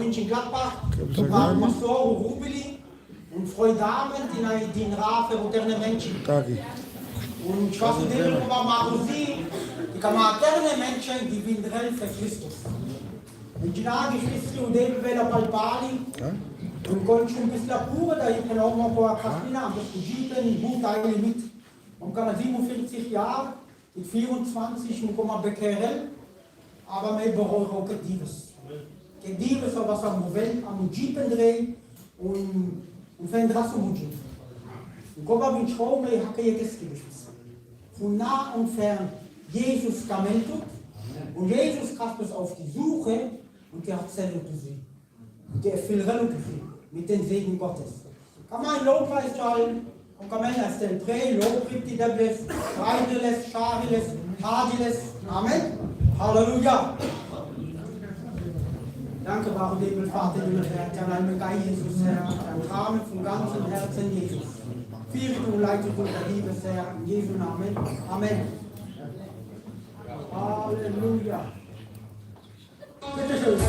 Mönchengladbach, und Masoro Rubili und Freud Abend in den Rafe moderne Menschen. Und ich weiß nicht, ob Marusi, die moderne Menschen, die Windrell für Christus. Und die Geschwister und den Welle Palpali, und konnte schon ein bisschen pur, da ich kann auch mal vor Kaspina, aber das Fugiben, gut Teile mit. Und kann 47 Jahre, mit 24 und komme bekehren, aber mir bereue auch Kedivas. Kedivas, was am Moment am Jeepen drehen und wenn das so gut ist. Und komme mit Schau, mir habe ich es geschwissen. Von nah und fern, Jesus kam tut, und Jesus kam es auf die Suche, und er hat Zellen gesehen. Und er viel Relung gesehen, mit dem Segen Gottes. Kann man ein Lobpreis schalten, und kann man erst den Prä, Lobrip, die Debles, Reideles, Schariles, Hadiles, Amen. Halleluja. Danke, Vater, Himmel, Vater, Himmel, Herr, an einem Geist, Jesus, Herr, ein Rahmen vom ganzen Herzen, Jesus. Führe und leite du, der Liebe, Herr, in Jesu Namen. Amen. Halleluja. Bitte schön.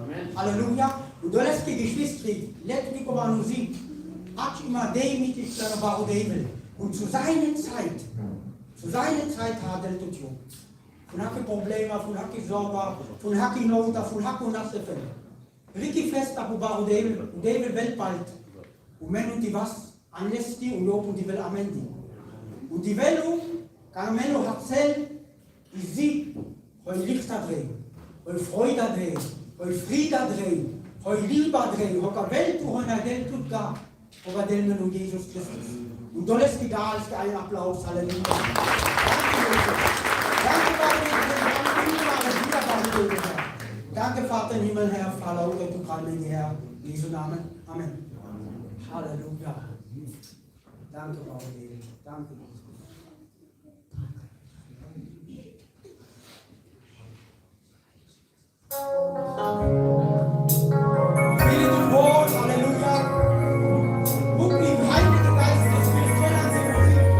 Amen. Halleluja. Und da lässt die Geschwister, lässt die Musik, hat immer David ist der Baudebel. Und zu seiner Zeit hat er das tun. Von Hacke Probleme, von Hacke Sorge, von Hacke Not, von Hacke Nasse Fälle. Ricky Festa, Bubaro David Weltbald, und men und die was, Anesti und Lob und die Welt Amendi. Und die Velu, kann Menu Hatzel, die sie, heu Lichter drehen, heu Freude drehen, heu Friede drehen, heu Liebe drehen, heu Welt, heu Welt tut gar, heu den Menu Jesus Christus. Und da ist egal, ist ein Applaus, Halleluja. Danke, Vater im Himmel, Herr, verlaute du Kalmen, Herr, in Jesu Namen. Amen. Halleluja. Danke, Vater. Danke, Jesus. Viele du Wort, Halleluja. Guck, wie Heilige Geist ist, wir können sie Musik.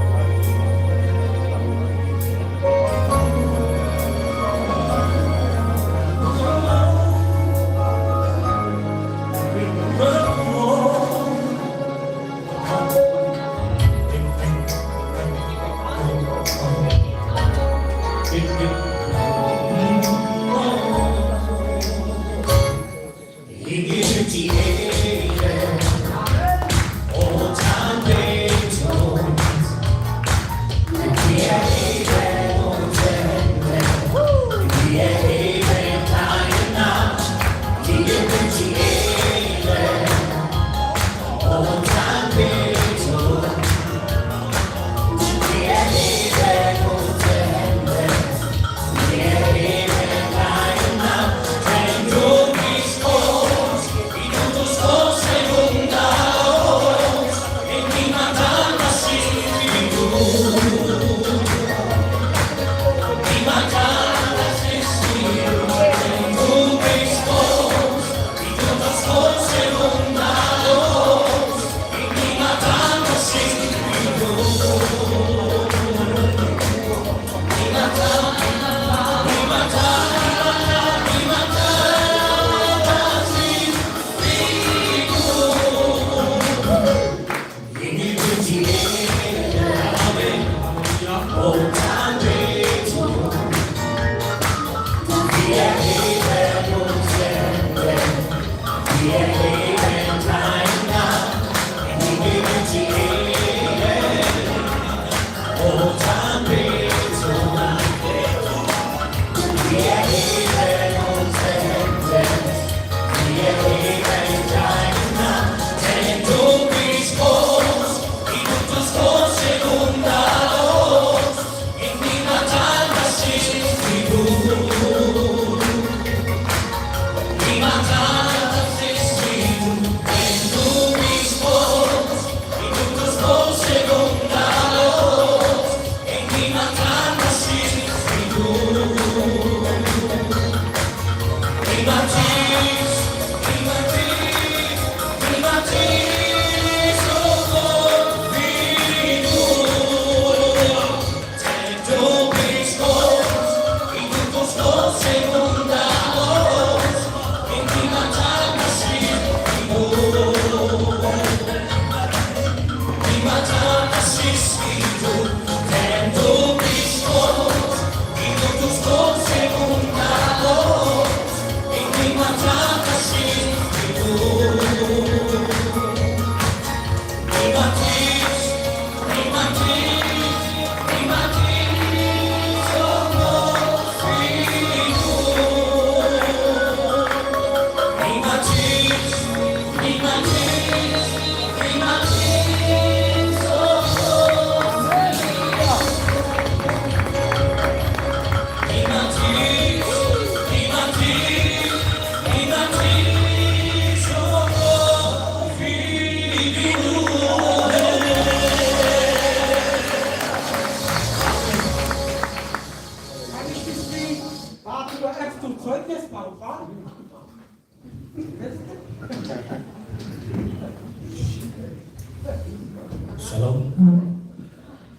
Shalom.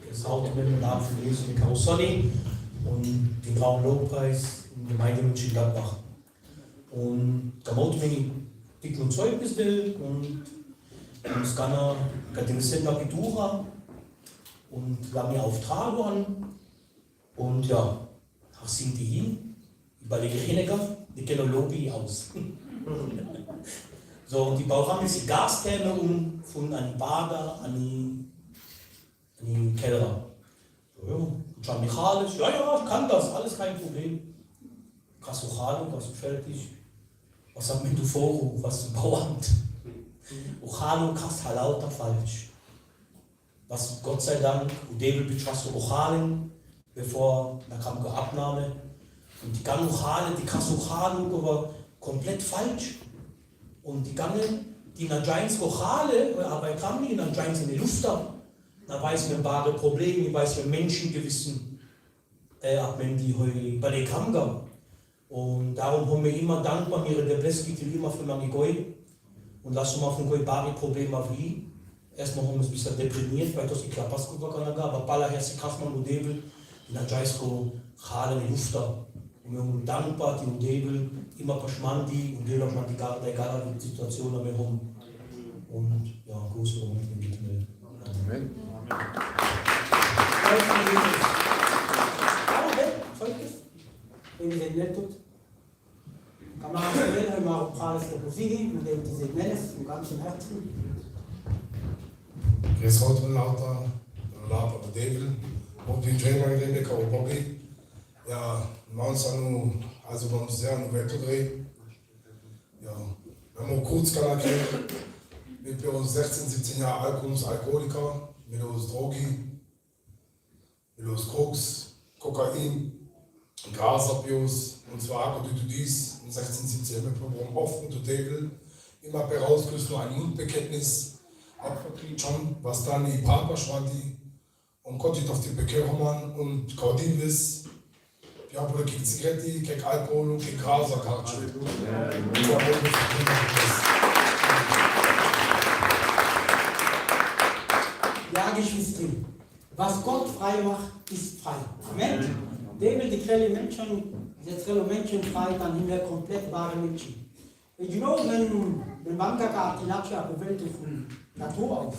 Das Auto mit dem Namen von Jesus in Karussoni und den Raum Lobpreis in der Gemeinde Mönchengladbach. Und da wollte ich mir die Zeugnisse und Scanner, den Sender Pidura und wir haben mir Auftrag an. Und ja, sind die hin, überlege ich nicht, die kennen Lobby aus. So, und die Bauern ist die Gaskämme von einem Bader an den Keller. So, ja, schon mechanisch, ja, ich kann das, alles kein Problem. Kannst du Ahnung, was du fertig? Was sagt mir du vor, was du Bauamt? Und Ahnung kannst du lauter falsch. Was Gott sei Dank, und David betrachtet auch Ahnung, bevor da kam die Abnahme. Und die ganzen Ahnung, die kannst du Ahnung, aber komplett falsch. Und die ganzen, die in Giants Kochale, aber kamen die in Giants in die Luft ab. Da weiß man wahre Probleme, weiß man Menschengewissen, wenn die heute bei der Kamga. Und darum haben wir immer dankbar, mir der Bless geht immer für meine Goi. Und lassen wir von Goi wahre Probleme wie. Erstmal haben wir uns ein bisschen deprimiert, weil das die Klappasco war, aber Balla Herzi Kasman und Debel in Giants Kochale in die Luft ab. Und wir haben dankbar, die Udebel, immer Paschmandi und wir haben die Gala Situation haben. Und ja, große Ordnung mit mir. Amen. Wenn ihr nicht tut, kann man auch sehen, wenn man auch alles der Musik und dem diese Menes im ganzen Herzen. Grüß Gott und lauter, lauter Udebel, und die Trainer Rebecca und Bobby. Ja, also man muss sehr an die Welt drehen. Ja, wir haben auch kurz gesagt, mit 16, 17 Jahren Alkoholiker, mit Drogi, mit Koks, Kokain, Grasabuse und zwar und du dies in 16, 17 mit Programm offen zu Table, immer herausgelöst nur ein Mundbekenntnis, abverkriegt schon, was dann die Partner schwandi und konnte ich auf die Bekehrungen und Cordilis. Ja, aber gegen Zigaretten, gegen Alkohol und gegen Gras, Ja, Geschwister, was Gott frei macht, ist frei. Amen. Der will die kleinen Menschen frei, dann sind wir komplett wahre Menschen. You know, wenn man gar die Natur bewältigt von Natur aus,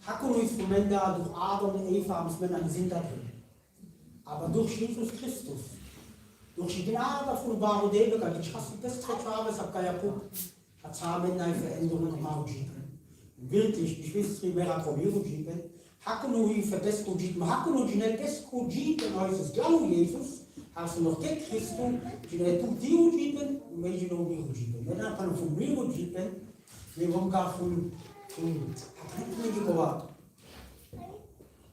Hakun ist von Menschen durch Adam und Eva, muss man einen Sinn da drin. Aber durch Jesus Christus, durch die Gnade von Baro Debe, kann ich fast das Treffer, es hat kein Jakob, hat es eine Veränderung gemacht. Wirklich, ich weiß nicht mehr, von mir geben. Hakunu in Verbesserung geben, Hakunu in der Besserung geben, als es Glauben Jesus, hast du noch kein Christus, die der tut dir geben und wenn sie noch mir geben. Wenn er kann von mir geben, wir wollen gar von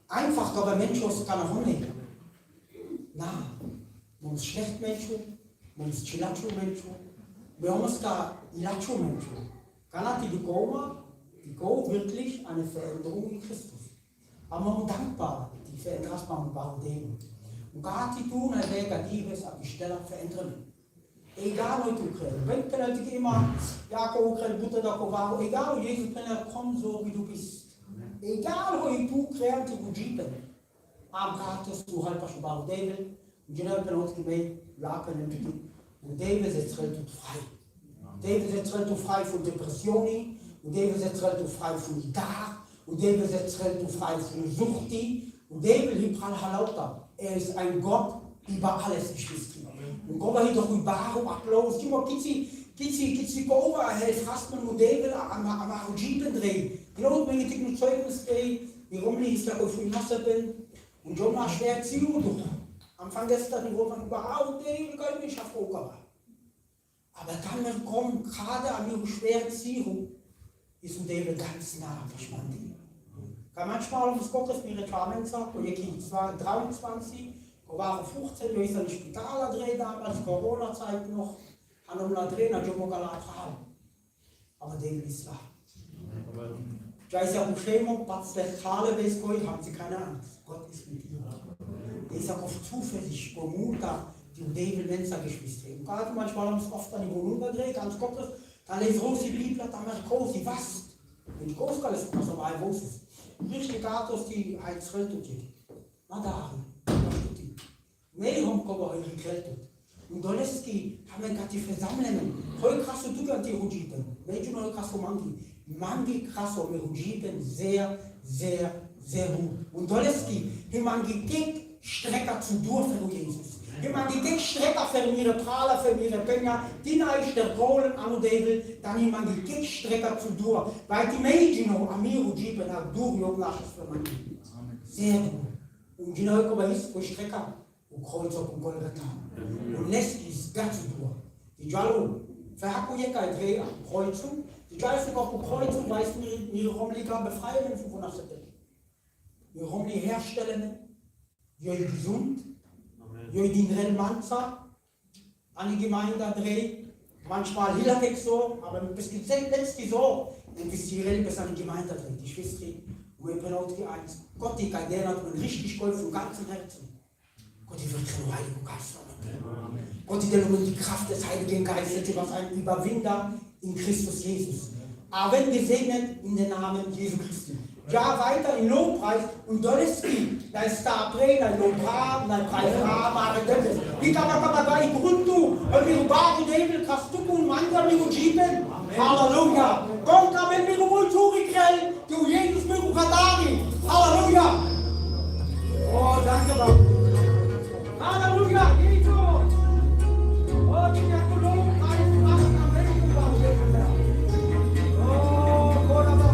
einfach, aber Menschen kann er auch nicht. Na, man ist schlecht Menschen, man ist chilacho Menschen, wir haben es da ilacho Menschen. Kann er die Go wirklich eine Veränderung in Christus. Aber man ist dankbar, die Veränderung bei dem. Und gar die tun, ein Negatives an die Stelle verändern. Egal, wo du kriegst. Wenn du immer, Jakob, Butter, Jakob, egal, Jesus, wenn er kommt, so wie du bist. Egal, wo du kriegst, du gibst. Am Gottes, du halt was über David. Und jeder kann uns gemein, lachen und David ist relativ frei. David ist relativ frei von Depressionen. Und David ist relativ frei von Idar. Und David ist relativ frei von Suchti. Und David liebt Halauta. Er ist ein Gott über alles, Geschwister. Und Gott hat doch über Applaus. Kitsi Gova, er fast mit David am Arjiben drehen. Die Leute, wenn ich mit Zeugnis gehe, die Romli ist ja auf dem Nasser bin. Und John war schwer zu tun. Am Anfang gestern, wo man überhaupt David kann nicht aufhören. Aber dann kommt gerade an ihre schwere Ziehung, ist ein David ganz nah verschwunden. Kann manchmal auf das Gottes Spiritualen sagen, und ich ging 23, war 15, ich ist in Spital gedreht, damals Corona-Zeit noch, an einem Ladrehen, an dem haben. Aber David ist da. Da ist ja Beschämung, was der Tale ist, haben sie keine Angst. Gott ist mit ihnen. Der ist auch auf Zuversicht, Mutter, die David Lenzer Geschwister. Und gerade manchmal haben sie oft an die Wohnung gedreht, ans Gottes, dann ist Rosi Bibel, dann ist Rosi, was? Wenn die Großkall ist, was aber ein Wurf ist. Richtig Gatos, die ein Zelt tut. Na da, nee, haben aber ihre Kälte. Und Doleski haben wir gerade die Versammlungen. Heute krass du an die Rujipen. Welche neue krass Mangi? Mangi krass und Rujipen sehr, sehr, sehr gut. Und Doleski, die Mangi geht Strecker zu Durf für Jesus. Jemand die Gehstrecker für ihre Praler, für ihre Penga, die neist der Kohlen an Devil, dann jemand die Gehstrecker zu dur, weil die Mädchen Amiru Jeepen nach Dur Nachs für man. Sehr gut. Und die neue Kobayis, wo Strecker, und Kreuz auf und Golgatha. Und Neskis, ganz dur. Die Jallo, Verhackujeka, Dreh, Kreuzung, die Geißen auf Kreuzung, weiß ihre Romlika befreien von nach der die Romli herstellen, die euch gesund, die euch den Rennmanzer an die Gemeinde dreht, manchmal hilfreich so, aber bis die letzte so, dann bis die Relle bis an die Gemeinde dreht, die Schwester, und wir bringen die eins. Gott, die kann der hat man richtig geholfen von ganzem Herzen. Gott, die wird kein Heiligen Geist haben. Gott, die der die Kraft des Heiligen Geistes, was ein Überwinder in Christus Jesus. Aber wenn gesegnet in den Namen Jesu Christi. Ja, weiter in Lobpreis und Doleski, da ist da Preda, Lobra, da Preisra, Mare Deppes. Wie kann man aber in Grundu, und wir bauen Nebel, Kastuku und Manga, mit Jeepen. Halleluja. Gott, da wenn wir wohl zurückrennen, du Jesus mit Ukadari. Halleluja. Oh, danke, Gott. Halleluja, Jesus. Oh, die Lobpreis, oh, Gott, aber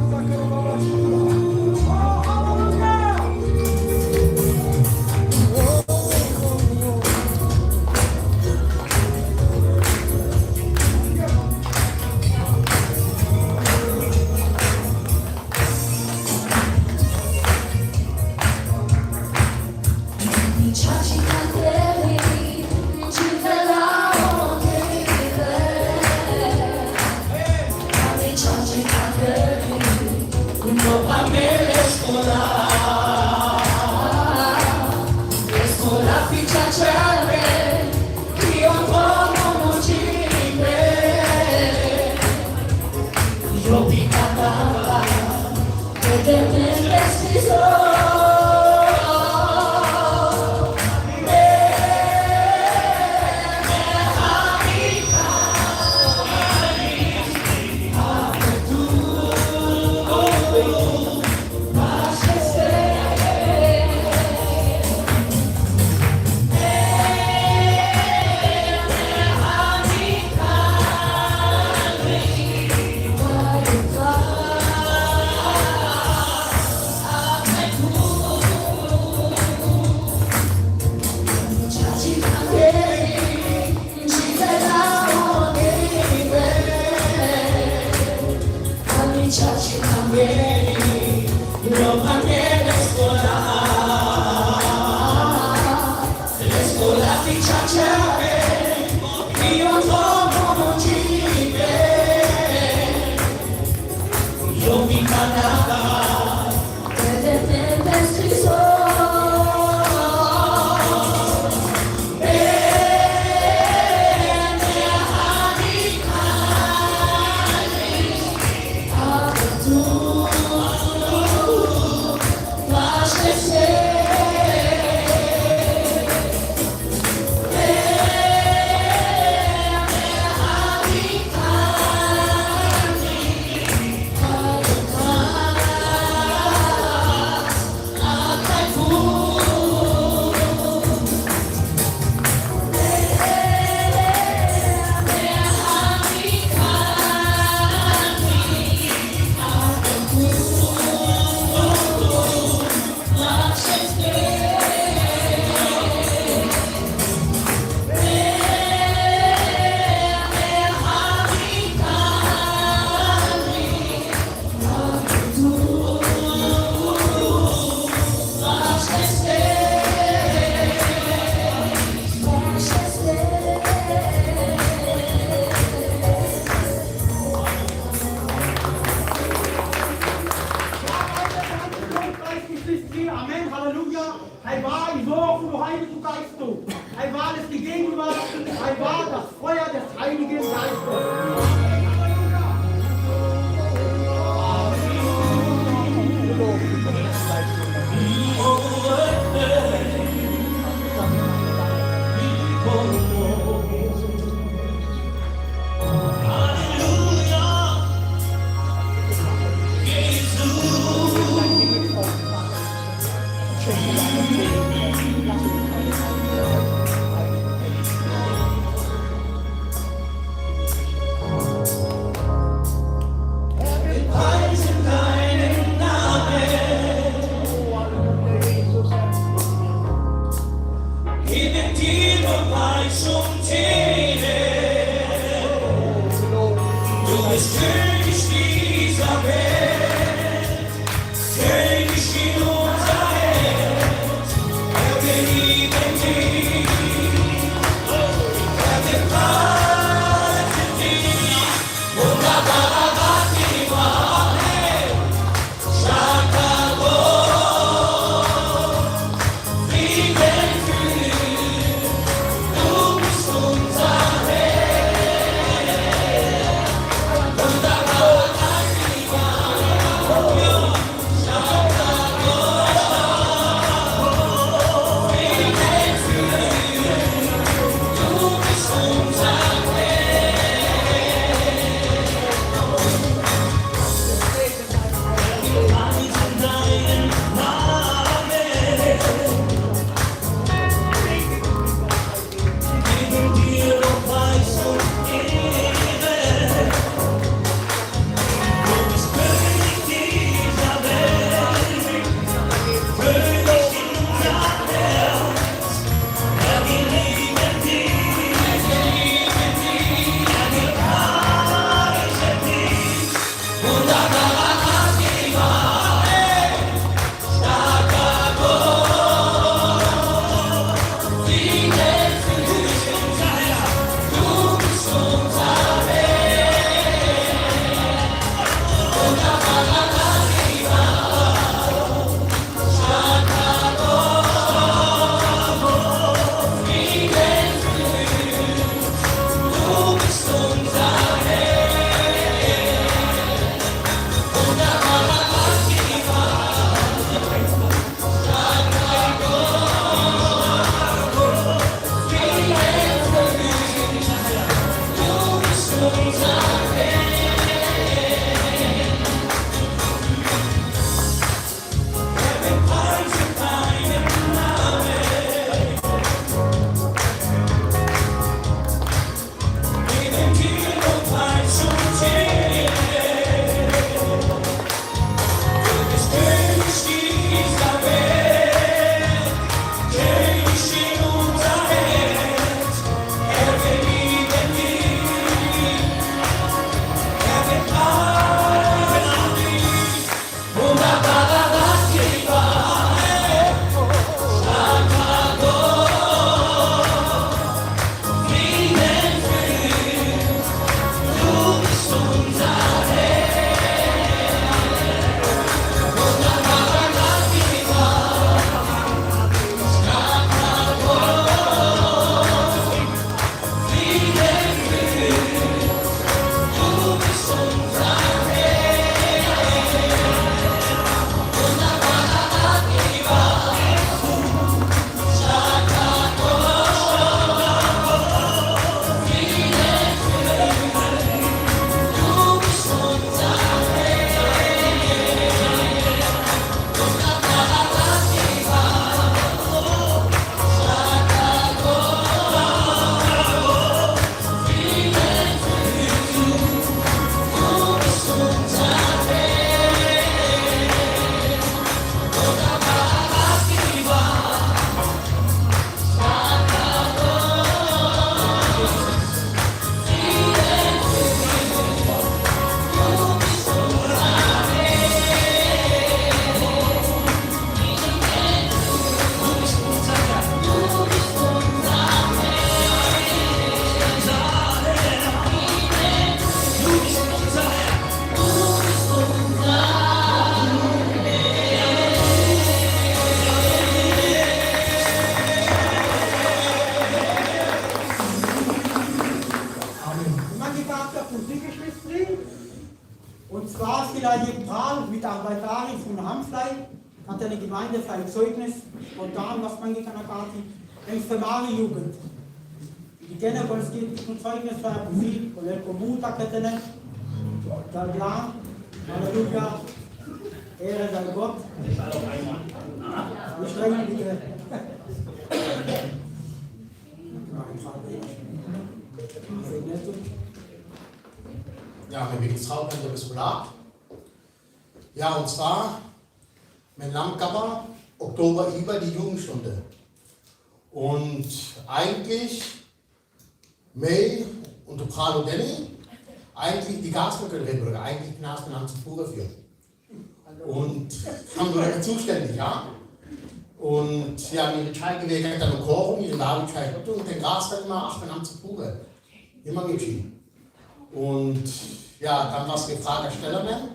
ja Jebral, Mitarbeiterin von Hamflei, hat eine Gemeinde für ein Zeugnis, und da, was man kann, wenn für meine Jugend. Die kennen, weil es geht um Zeugnis für ein Profil, und er kommt Mutter, kennen, da klar, Halleluja, Ehre sei Gott. Wir strengen bitte. Ja, wir bin Traum in der Biskulat. Ja, und zwar, mein Lammkapper, Oktober über die Jugendstunde. Und eigentlich, May und Prado Denny, eigentlich die Gasmittelrebrücke, eigentlich Knas benannt zu Pure für. Und haben wir zuständig, ja. Und ja, die Scheigewege dann noch kochen, die da die Scheigewege und den Gras dann immer 8 benannt zu Pure. Immer geschehen. Und ja, dann was gefragt, Steller werden.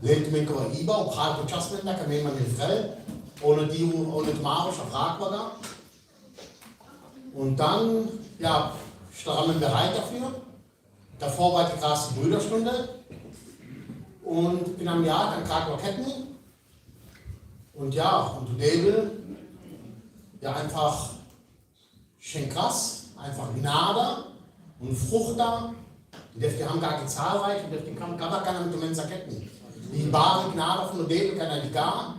Lebt mir über Iba, und Prado Jasmin, da kann man mit Frell, ohne die marische Frage da. Und dann, ja, standen wir bereit dafür. Davor war die krasse Brüderstunde. Und bin am Jahr dann Krakau Ketten. Und ja, und du Debel, ja, einfach schön krass, einfach Gnade und Frucht da. Die haben gar keine zahlreich, die kann gar keiner mit dem Menschen ketten. Die wahre Gnade von der Debel kann er nicht gar.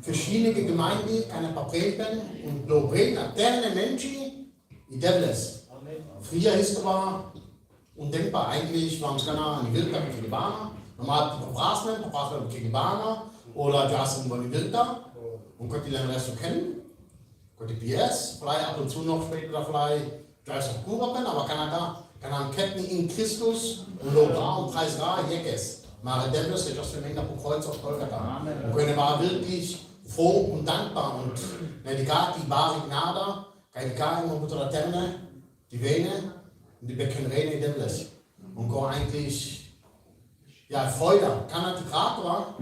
Verschiedene Gemeinden kann er vertreten und loben, der Menschen, die Debel ist. Früher ist aber undenkbar, eigentlich waren es gar nicht Wildtag für die Bahner. Normal verbrauchen gegen die Bahner oder die hast du die Wildtag und könnt ihr den Rest so kennen. Könnt ihr PS, vielleicht ab und zu noch später vielleicht Geist auf Kuba können, aber kann er Ketten in Christus und Lobra und Preisra Jekes. Mare Devils, der das für mich auf dem Kreuz auf Golgatha. Und können war wirklich froh und dankbar und die wahre Gnade, keine Gar immer mit der Terne, die Vene und die Beckenrene in Devils. Und kann eigentlich ja, Freude, kann er die Grad war,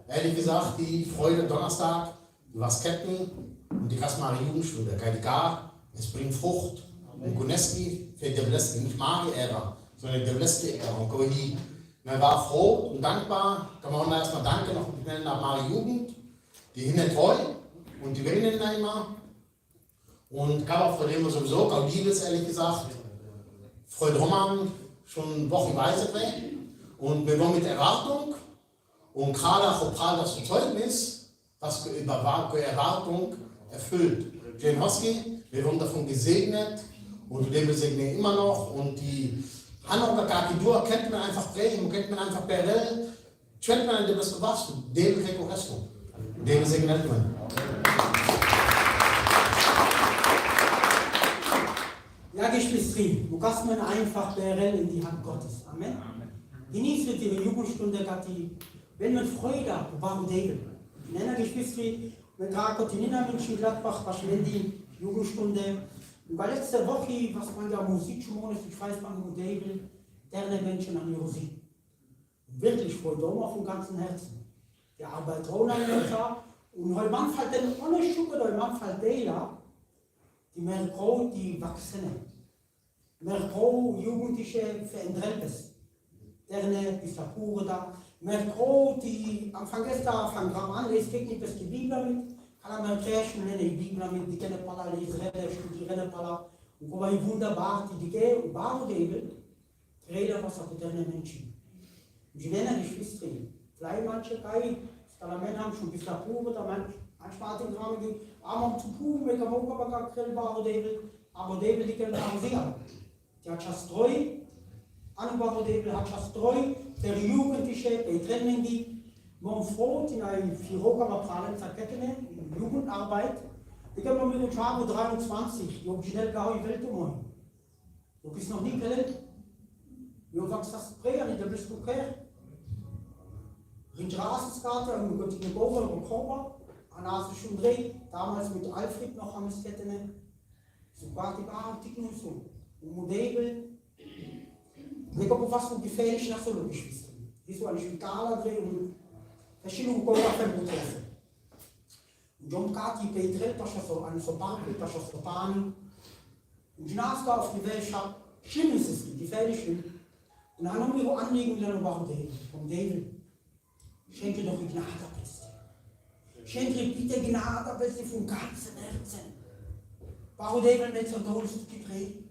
ehrlich gesagt, die Freude Donnerstag, die was Ketten und die Kasmare Jugendstunde, keine Gar, es bringt Frucht. Und Guneski für Devleski, nicht Mari-Ära, sondern Devleski-Ära. Und Kohi, man war froh und dankbar, kann man erstmal danken, noch nach Mari-Jugend, die hinten treu und die wählen da immer. Und kann auch von dem sowieso, auch Liebes, ehrlich gesagt, Freund Roman schon wochenweise weg. Und wir waren mit Erwartung und gerade auch das Zeugnis, was über Erwartung erfüllt. Jane Hosky, wir wurden davon gesegnet und wir segnen immer noch und die Hannover Kakidur kennt man einfach prägen, kennt man einfach Perel, kennt man das was, dem kriegt man Resto, dem segnet man. Ja, Geschwister, du kannst man einfach Perel in die Hand Gottes. Amen. Genießt ihre Jugendstunde, wenn man Freude hat, warum David? In einer Geschwister, wenn gerade die München Gladbach, was die Jugendstunde. Und bei letzter Woche, was man da Musik schon ist, ich weiß, man David, der Menschen an die Musik. Wirklich Freude, auch vom ganzen Herzen. Der arbeitet auch an und heute man fällt dann ohne Schuhe, heute man fällt der, die mehr Frau, die Wachsene, mehr Frau, Jugendliche verändert ist. Derne, die Sapure da, mehr Frau, die am Vergesser von Graman, es geht nicht, dass die Bibel mit, kann man Kirchen nennen, die Bibel mit, die kennen Pala, die Israel, studieren Pala, und wo man wunderbar, die gehen und bauen David, reden was auf derne Menschen. Und sie nennen die Geschwister, vielleicht manche Kai, Parlament haben schon die Sapure, da manchmal hat den Gramen gegeben, aber zu Puh, mit dem Oberbacke, David, aber David, die kennen auch sehr. Die hat das treu. Anbau David hat das treu, der Jugendliche, die trennen die, man froh, in einer Firoka-Mapralen zerketten, in Jugendarbeit, die können wir mit dem Schwabe 23, die schnell gar die Welt umholen. Du bist noch nie gelernt. Du sagst das Präger, nicht, da bist du kehr. In Straßenskarte, und du gehst in den Bogen und Körper, an hast du schon dreht, damals mit Alfred noch am Sketten, so war die Artikel und so. Und Modell, ich glaube, was so gefährlich nach so Geschwister. Wie so eine Spitaler drehen und verschiedene Choreografien betreffen. Und John Kati Petre, das ist so eine Sopanke, das ist Sopan. Und die Nazca auf die Welt hat, schlimm ist es, gefährlich schlimm. Und dann haben wir Anliegen, die dann über David, von David. Schenke doch die Gnade, Beste. Schenke bitte Gnade, Beste, von ganzem Herzen. Warum eben nicht so groß gedreht?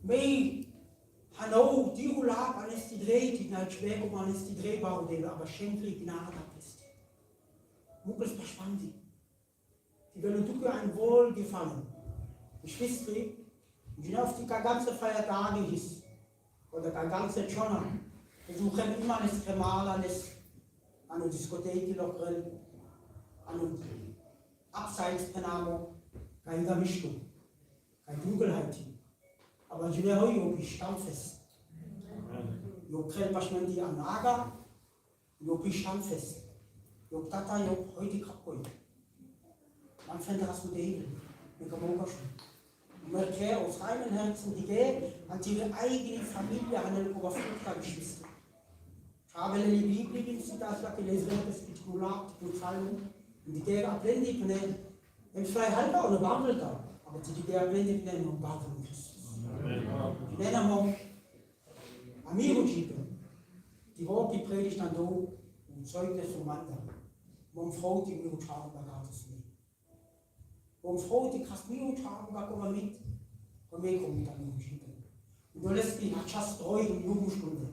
Mei, hallo, die Urlaub, man ist die Dreh, die nicht schwer, man ist die Dreh, warum eben, aber schenke die Gnade, Beste. Muckels verspannt. Die werden du ein Wohlgefallen. Geschwister, die auf die ganze Feiertage ist, oder die ganze Tschona, versuchen immer ein Kremal an eine Diskothek lockeren, an eine Abseitspenamo, keine Vermischung, keine Dunkelheit. Aber ich will heute auch stammfest. Ich kriege manchmal die Anlage, ich bin stammfest. Ich Tata, ich heute kaputt. Man fände das mit dem, mit dem Oberschul. Und man kehrt aus reinem Herzen die gehen an ihre eigene Familie, an eine Oberfruchtgeschwister. Ich habe eine Bibel, die das gelesen habe, es gibt Gulag, die Psalmen, und die gehen abblendet, und dann zwei halber oder Babel da, aber die gehen abblendet, und Babel von Christus. Die nennen wir Amigo-Chipe, die Worte, die predigt dann da, und Zeugnis vom Mann da. Man freut sich, wie ich habe, da gab es nicht. Man freut sich, dass wir uns haben, da kommen wir mit. Und wir kommen mit an die Geschichte. Und du lässt mich nach Chastreu und Jugendstunde.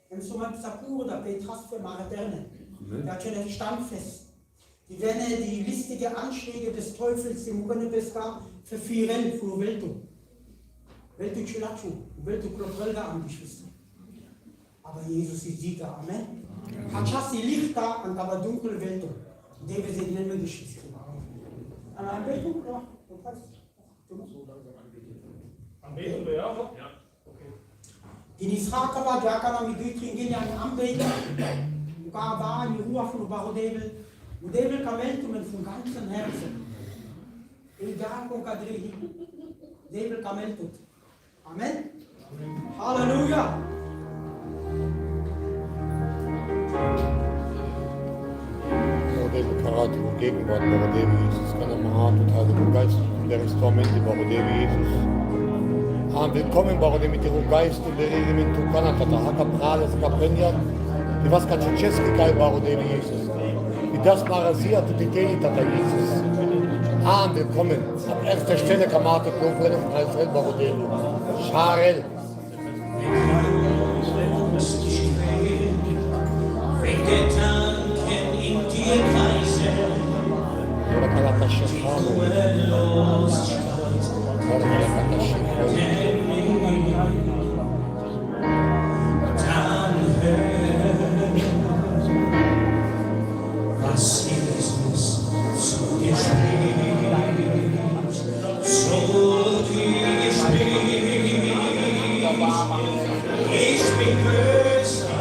Wenn so ein Sapur, der Petras für Maraderne, der hat schon ein Stammfest. Die werden die listige Anschläge des Teufels im Rennebeska für 4 von Welto. Welto Chilachu, Welto Kloprelga an die Geschwister. Aber Jesus ist Sieger, Amen. Hat Chassi Licht da, und aber dunkle Welto. Und die wir sind nicht Geschwister. An Anbetung, ja? Anbetung, ja? Ja. In Israel war der kann mit Gütrin gehen an Anbetung. Und gar war in Ruhe von Barodebel. Und Debel Kameltumen von ganzem Herzen. Egal, wo Kadri. Debel Kameltut. Amen. Halleluja. Barodevi Karate und Gegenwart, Barodevi Jesus, Kanamahat und Heiligen Geist, der Instrumente, Barodevi Jesus. Willkommen, Barodevi, mit dem Geist und der Element, Kanatata, Hakaprales, Kapenjan, die was kann Czeski Kai, Barodevi Jesus. Wie das Marasia, die Tata Jesus. Willkommen, an erster Stelle Kamate, Kofren und Preisrel, Barodevi. Scharel. Ora Kalata Shechamo. Ora Kalata Shechamo. Was Jesus so geschrieben, so geschrieben, ich bin größer,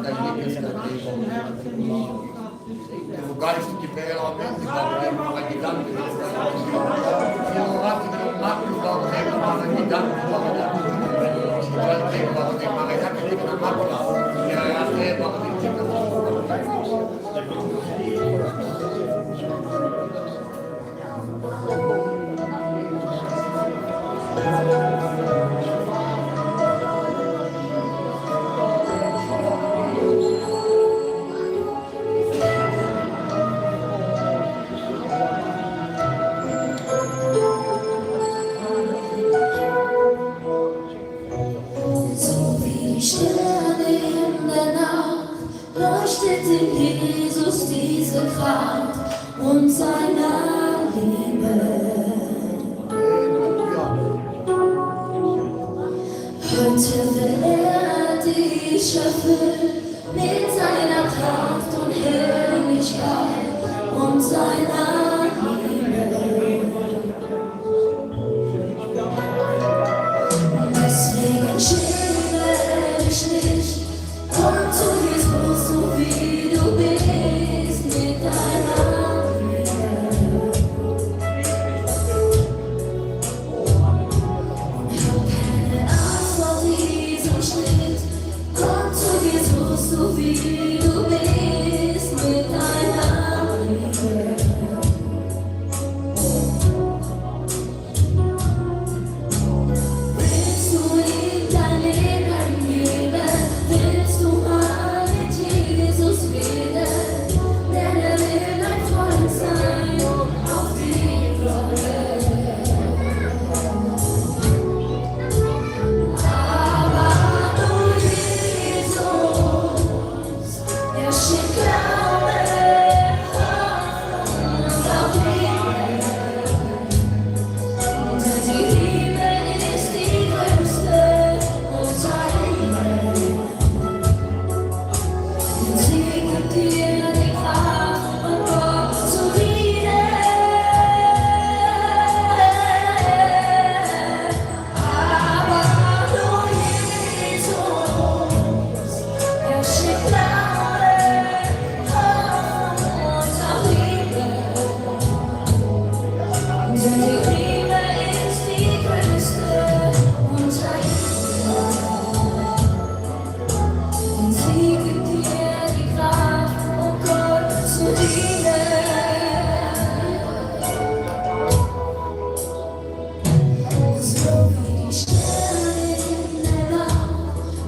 der Geist gibt Element, ich glaube, der macht Gedanken. Ich mache So wie die Sterne in der Nacht leuchtet in Jesus diese Kraft und seiner Liebe. Heute will er dich erfüllen mit seiner Kraft und Herrlichkeit und seiner Liebe. Deswegen schäme dich nicht, komm zu Jesus, so wie du bist, mit deiner Liebe. Hab keine Angst vor diesem Schritt, komm zu Jesus, so wie du bist, mit deiner Liebe. Willst du ihm dein Leben geben? Willst du mal mit Jesus reden? Denn er will dein Freund sein auf die Welt. Aber nur Jesus, er schenkt Glaube, Hoffnung und auch Liebe. Denn die Liebe ist die größte unserer Liebe. Und sie gibt dir die Kraft und Gott zu dienen. Aber nur Jesus, er schenkt Glaube, Hoffnung und auch Liebe. Denn die Liebe ist die größte unserer Liebe. Und sie gibt dir die Kraft, um Gott zu dienen. So wie die Sterne in der Nacht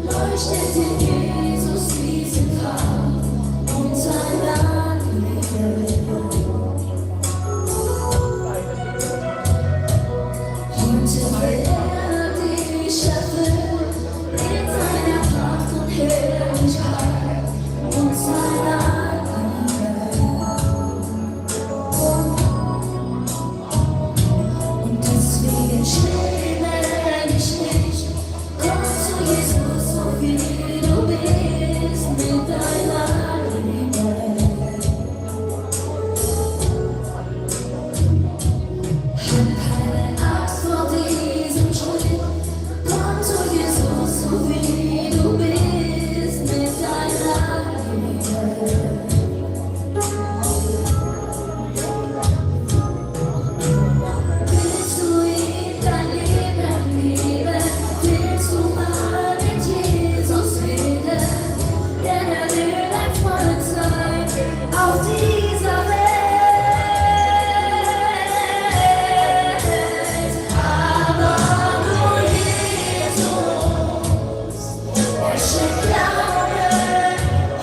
leuchtet in Jesus diese Kraft und seiner Liebe. Heute will er dich erfüllen mit seiner Kraft und Herrlichkeit und seiner Liebe. Und deswegen schäme dich nicht, komm zu Jesus, so wie du bist, mit deiner Liebe. Keine Angst vor diesem Schritt, komm zu Jesus, so wie du bist, mit deiner Liebe. Willst du ihm dein Leben geben? Willst du mal mit Jesus reden? Denn er will dein Freund sein auf dieser Welt. Aber nur Jesus, er schenkt Glaube,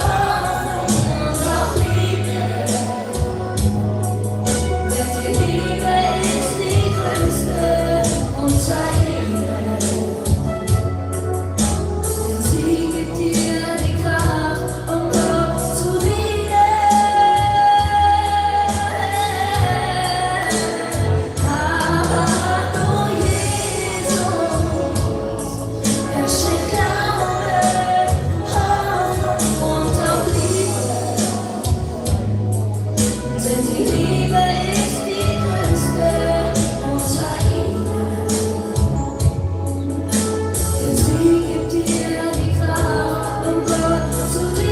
Hoffnung und auch Liebe. Denn die Liebe ist die größte unserer Liebe. Denn sie gibt dir die Kraft, um Gott zu dienen. Aber nur Jesus, er schenkt Glaube, Hoffnung und auch Liebe. Denn die Liebe ist die größte unserer Liebe. Denn sie gibt dir die Kraft, um Gott zu dienen.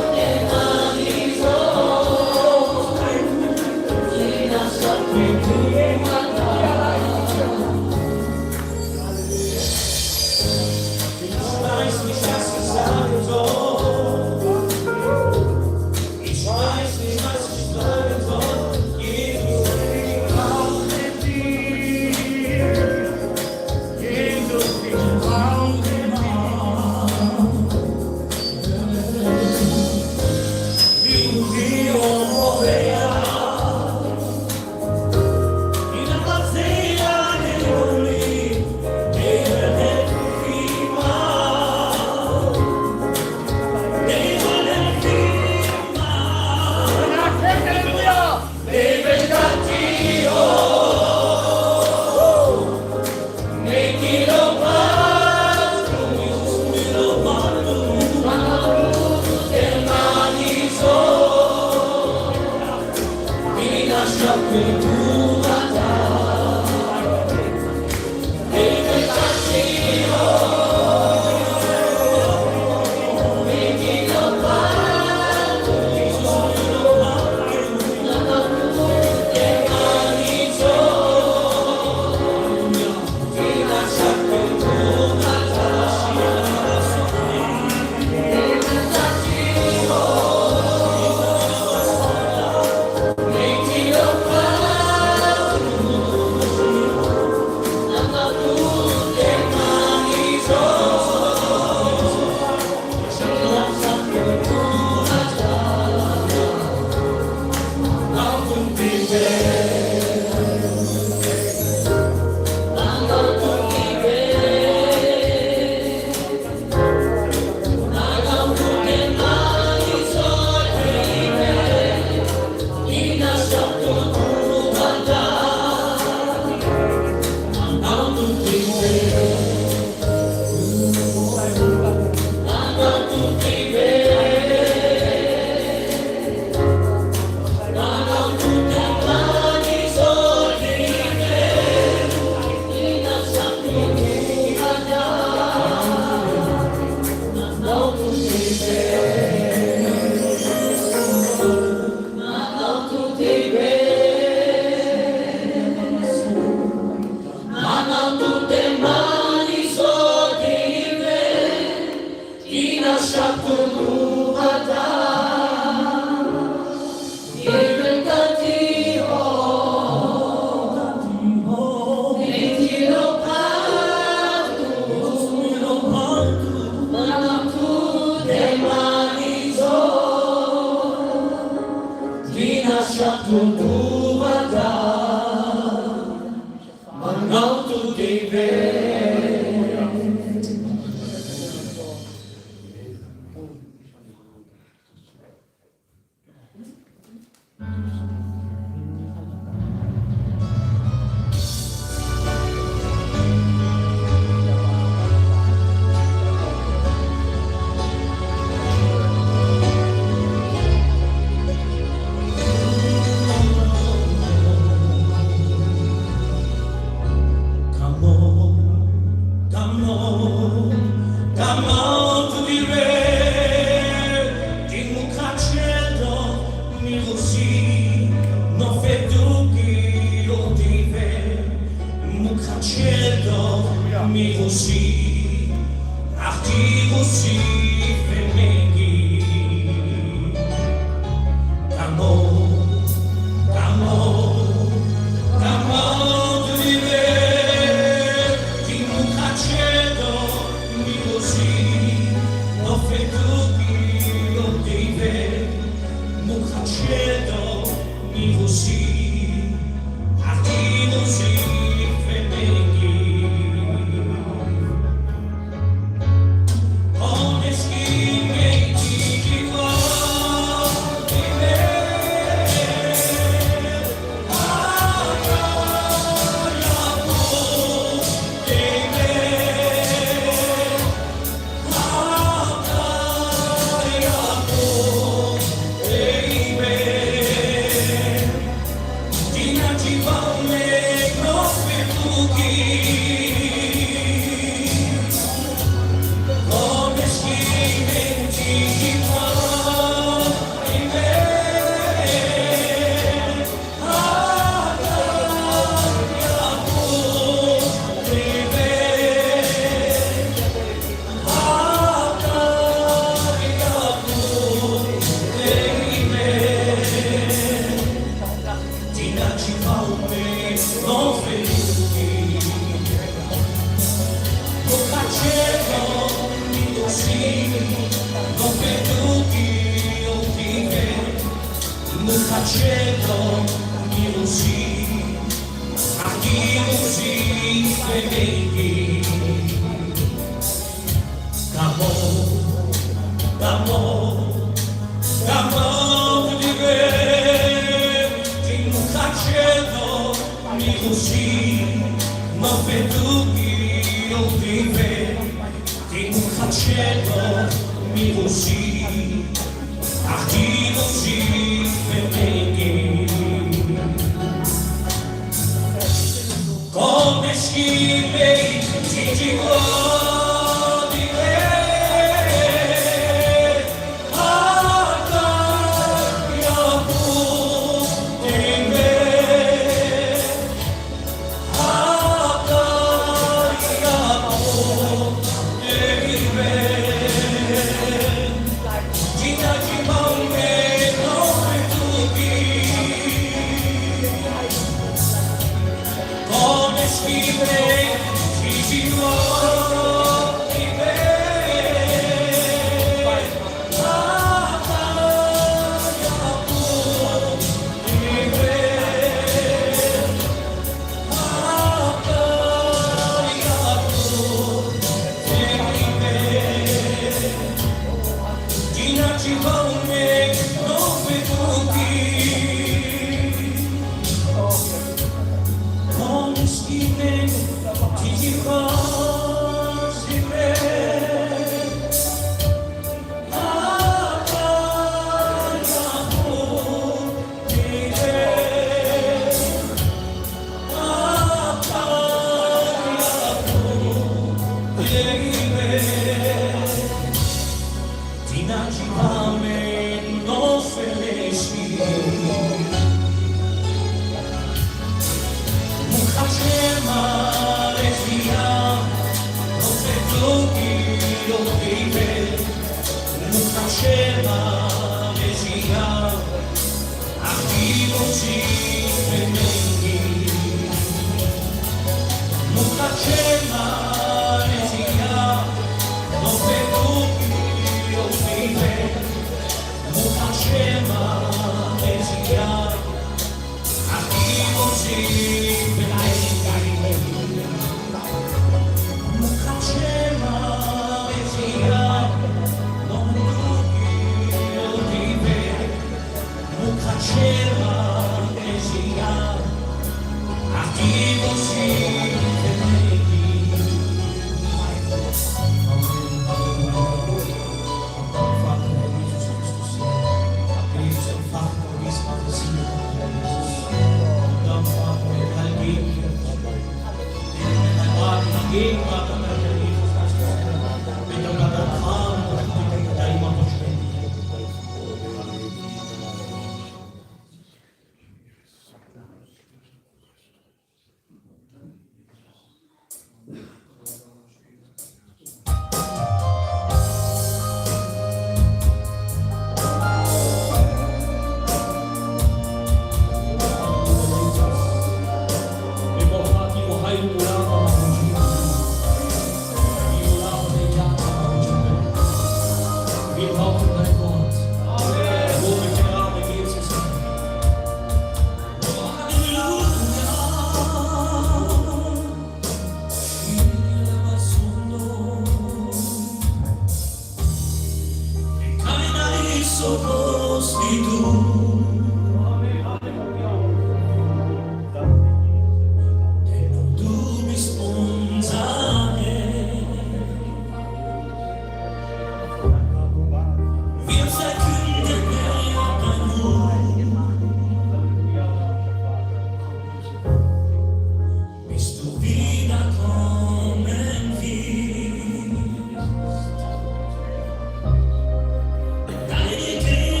Deine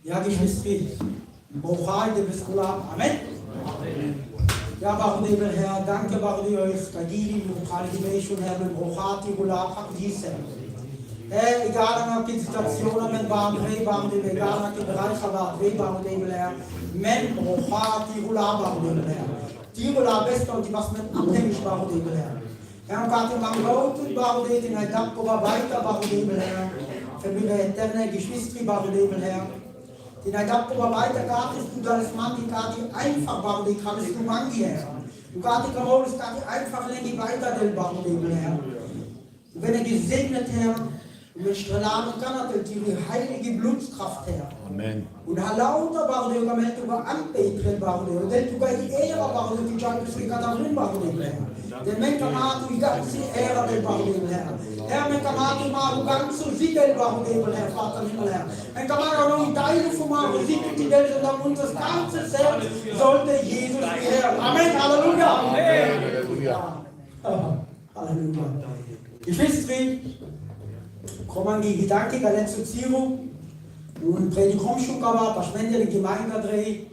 Ja, Geschwister, Bochai de Biskulam. Amen. Ja, Baruch Herr, danke, Baruch euch, Kagili, Mukhalimesh und Herr, Bochati, Gulab, Hakdise. Egal an die Situation, mit Baruch, egal an die Bereich, aber Baruch, Herr, Men, Bochati, Gulab, Herr. Die Gulab ist und die was mit abhängig, Baruch, Herr. Herr, Gott, im Gott, und Baruch, in der Tag, weiter, Baruch, Herr. Für meine eterne Geschwister, Baruch, Herr. Die Nagapto weiter gab es, du das Mann, die gerade einfach war, die kann es du Mann her. Du gerade kann es gerade einfach länger weiter den Baum her. Und wenn gesegnet Herr, und mit Strahlen kann die heilige Blutkraft her. Amen. Und lauter war der Moment über Anbeten war der, und du bei die Ehre war der, die Janus wie Katharin war der. Den Menkamatu, die ganze Ehre der Baum her. Herr, Menkamatu, mal ganz so Siegel war der Herr, Vater Himmel Herr. Menkamatu, noch Teile von Maro, Siegel, die Welt und unser ganzes Herz sollte Jesus wie Herr. Amen, Halleluja. Amen. Halleluja. Halleluja. Geschwister, kommen die Gedanken der letzten Zierung und Predigung war, was wenn die Gemeinde dreht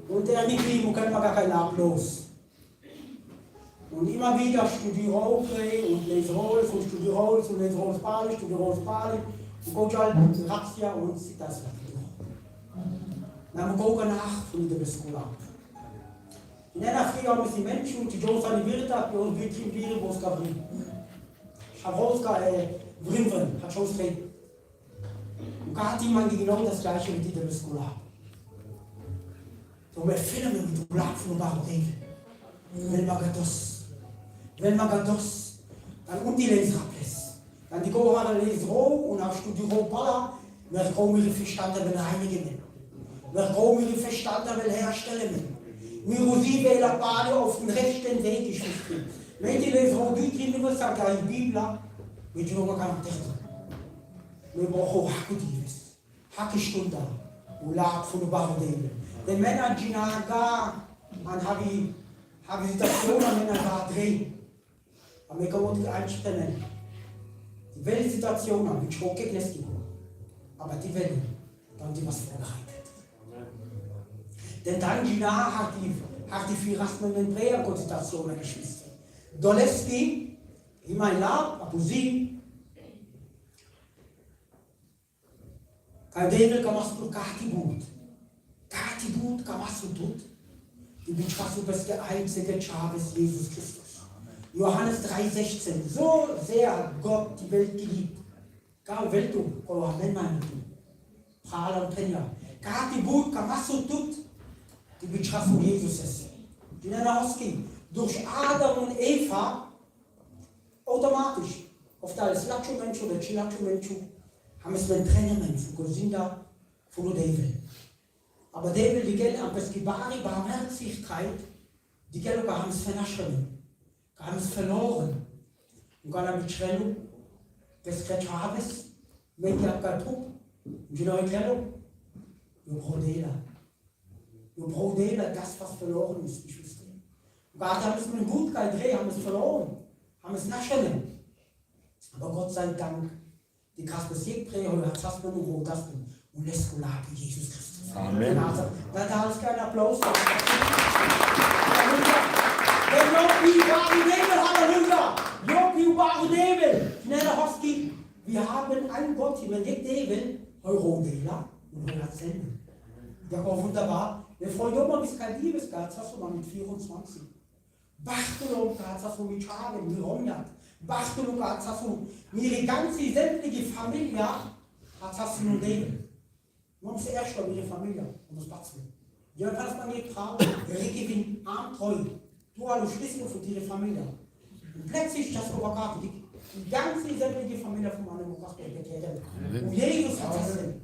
und der nicht wie, können wir gar keinen Ablos. Und immer wieder studiere und lese Rolf und studiere Rolf und lese Rolf Pali und gucke halt Razzia und sieht das wieder. Dann gucke nach von der Beskola. In einer Früh haben die Menschen, die Jones an die Wirte, und wir kriegen wieder, wo es gab. Schabroska, Brimven, hat schon streng. Und da hat jemand genau das gleiche mit der Beskola. So, wir filmen mit dem Blatt von der wenn man das, dann die Leseraples. Dann die Gohara lesen und auch studieren Pala, wir kommen ihre Verstande bereinigen. Wir kommen ihre Verstande herstellen. Wir sie wählen beide auf den rechten Weg geschrieben. Wenn die lesen, die kriegen wir sagen, die Bibel, mit dem man kann testen. Wir brauchen Hakutives, Hakestunde, und Lab von der Barudele. Die Männer, die nachher, man habe Situationen, Männer da drehen. Aber wir können uns einstellen. Die Weltsituation haben wir schon geklärt. Aber die Welt, dann die was vorbereitet. Denn dann Gina hat die vier Rasmen Präger-Konzentationen geschmissen. Doleski, in mein Lab, Abusi, Kadevil Kamastu Katibut. Katibut Kamastu tut. Die Betrachtung ist der einzige Chavez Jesus Christus. Johannes 3,16. So sehr hat Gott die Welt geliebt. Gar Weltum, oder Amen, Prala und Penya. Katibut Kamastu tut. Die Betrachtung Jesus ist. Die nennen ausging. Durch Adam und Eva automatisch. Auf der Slachu-Mensch oder Chilachu-Mensch haben es einen Trainermensch, von Gosinda, von David. Aber David, die Geld an Peskibari, Barmherzigkeit, die Geld haben es vernaschen, haben es verloren. Und dann mit Schrellung, Peskretschabes, Mediakatup, und die neue Kellung, Brodela, das, was verloren ist, die Schwester. Und Gott haben es mit dem Gutkeit drehen, haben es verloren, haben es naschen. Aber Gott sei Dank, die Kaspesiek Prä oder Zaspen und Rotaspen und Leskolake Jesus Christus. Amen. Da ist kein Applaus. Wenn Jopi Nebel, Halleluja! Jopi Nebel, Schnelle Hoski, wir haben einen Gott, wenn geht Nebel, Eurodela und Eurazellen. Der war wunderbar. Der Frau Joma ist kein Liebesgatz, hast du mal mit 24. Bachtelung, hast du mit Schaden, mit Romjat. Bachtelung, hast du ihre ganze sämtliche Familie, hast du nun Nebel. Man muss erst mal ihre Familie und das Batzen. Ja, kannst man nicht trauen, Regie armtreu. Du hast Schlüssel für ihre Familie. Und plötzlich das Overkarte, die ganze sämtliche Familie von meinem Overkarte betätigt. Und Jesus hat das denn.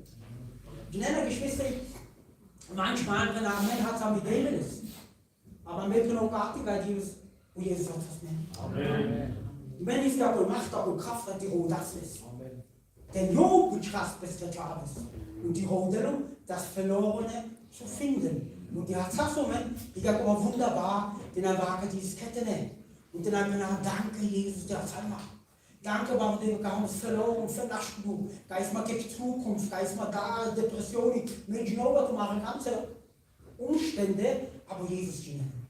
Die nennen Geschwister, manchmal, wenn ein Mann hat, haben wir Dämonis. Aber wir können auch artig, weil Jesus hat das nicht. Amen. Wenn ich da Macht und Kraft hat, die Ruhe das ist. Denn Job betrachtet bis der Tages. Und die Rodelung, das Verlorene zu finden. Und die Hatzassungen, die gab aber wunderbar, den er wage dieses Kette nennt. Und den er danke Jesus, der Psalmer. Danke, warum wir uns verloren, vernascht du. Da ist mal die Zukunft, da ist mal da Depressionen, Menschen zu machen, ganze Umstände, aber Jesus zu nennen.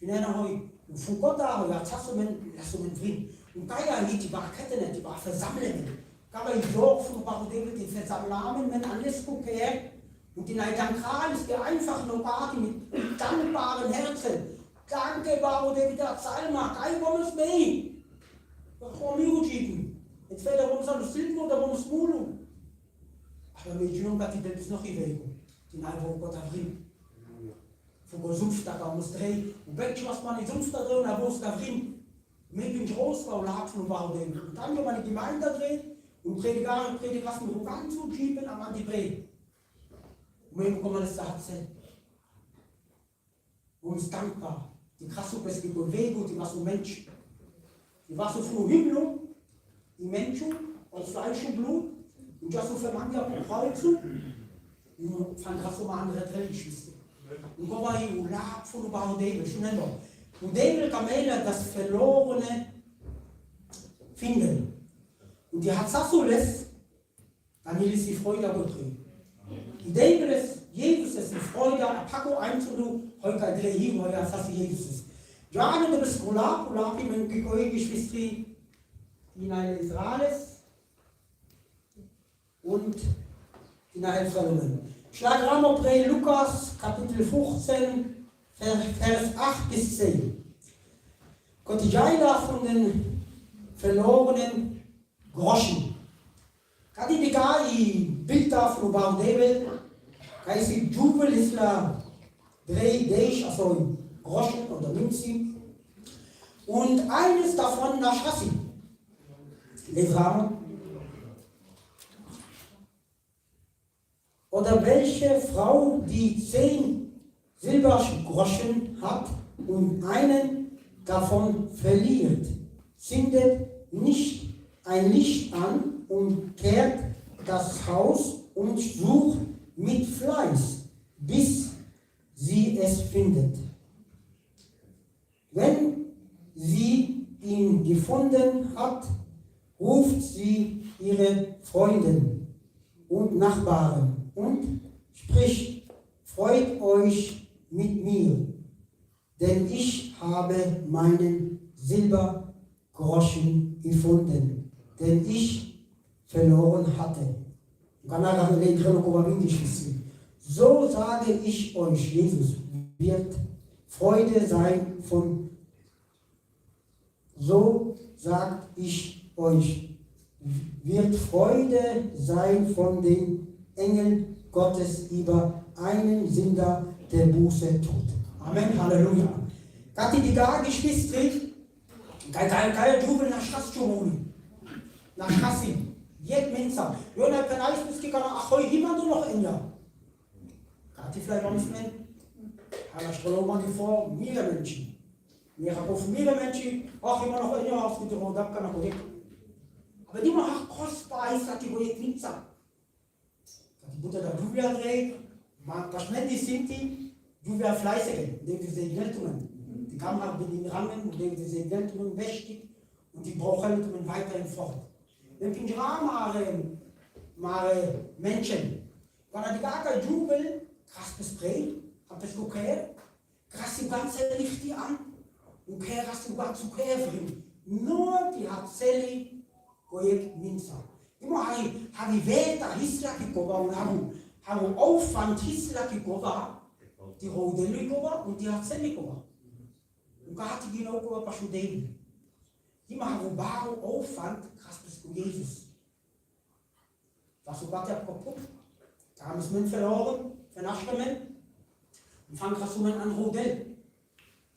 Zu nennen heute. Und von Gott da, ja, hast du einen Frieden. Und da ja nicht, die war Ketten, die war Versammlungen. Da war ich so, von warum die Versammlungen, wenn alles guckt, und in einem Kreis, der einfach nur warten mit dankbaren Herzen. Danke, warum der wieder Zahl macht, ein Gommes mehr. Warum Juden? Jetzt fällt er um das Silben oder um das Mulu. Aber wir sehen, dass die das noch in Bewegung. Die Neigung Gott drin. Von der Sumpftag an muss drehen. Und wenn ich was man in Sumpftag drin, dann muss da drin. Mit dem Großbau lag von Baudem. Und dann kann man die Gemeinde drehen und Prediger was mit Rugan zu schieben, aber die Breden. Und dann kommt man das da erzählen. Und ist dankbar. Die Krasuppe ist die Bewegung, die was so Menschen. Die war so von Himmel, die Menschen aus Fleisch und Blut, und das so für manche auf Kreuze, und fand das so mal andere Trennungsschwester. Und wo war ich, und lag von der Baudebel, schon immer. Und Debel Kamele das Verlorene finden. Und die hat Sassules, dann ist die Freude getrieben. Die Debel ist, Jesus ist die Freude, Apako einzulegen, heute ein Drehim, heute ist das Jesus. Ja, du bist Kulap, wie man gekocht Geschwister in einer Israelis und in einer Salomon. Schlag Ramopre Lukas, Kapitel 15, Vers 8 bis 10. Gott die Jaila von den verlorenen Groschen. Kadi die Gai Bilder von Baudebel, Kai sie Jubel ist la drei Deisch, also Groschen oder Münzen. Und eines davon nach Chassi. Levram. Oder welche Frau, die 10 Silbergroschen hat und einen davon verliert, zündet nicht ein Licht an und kehrt das Haus und sucht mit Fleiß, bis sie es findet. Wenn sie ihn gefunden hat, ruft sie ihre Freunde und Nachbarn und spricht: Freut euch mit mir, denn ich habe meinen Silbergroschen gefunden, den ich verloren hatte. So sage ich euch, Jesus wird Freude sein von, so sagt ich euch, wird Freude sein von den Engeln Gottes über einen Sünder, der Buße tut. Amen, Halleluja. Gatti die gar Geschwister, kein Jubel nach Schatzschumuni, nach Chassim, jed Mensa. Jona Penais bis die Kana Achoi jemand noch in ja. Gatti vielleicht noch nicht mehr. Aber ich glaube mal vor viele Menschen. Wir haben auf viele Menschen auch immer noch in ja ausgedrückt und ab kann ich. Aber die machen kostbar ist, dass die Projekt nicht sagen. Die Butter der Jubel dreht, was nennt die Sinti? Jubel fleißig, die Segeltungen. Die Kamera mit den Rangen und die Segeltungen wächtig und die Brauchhaltungen weiterhin fort. Wenn die Rahmen Menschen, wenn die gar kein Jubel, krass bespray, hab es gekehrt, krass die ganze Licht die an und kehr hast du gar zu kehren. Nur die hat Seli, Projekt Minza. Immer habe ich Weta Hisla Kikova und habe Aufwand Hisla Kikova, die Rodelikova und die hat Selikova. Und da hat die genau Kova Paschudeli. Die machen Baro Aufwand, krass bis zu Jesus. Was du Gott ja kaputt. Da haben es Münz verloren, vernascht damit. Und fangen krass an Rodel.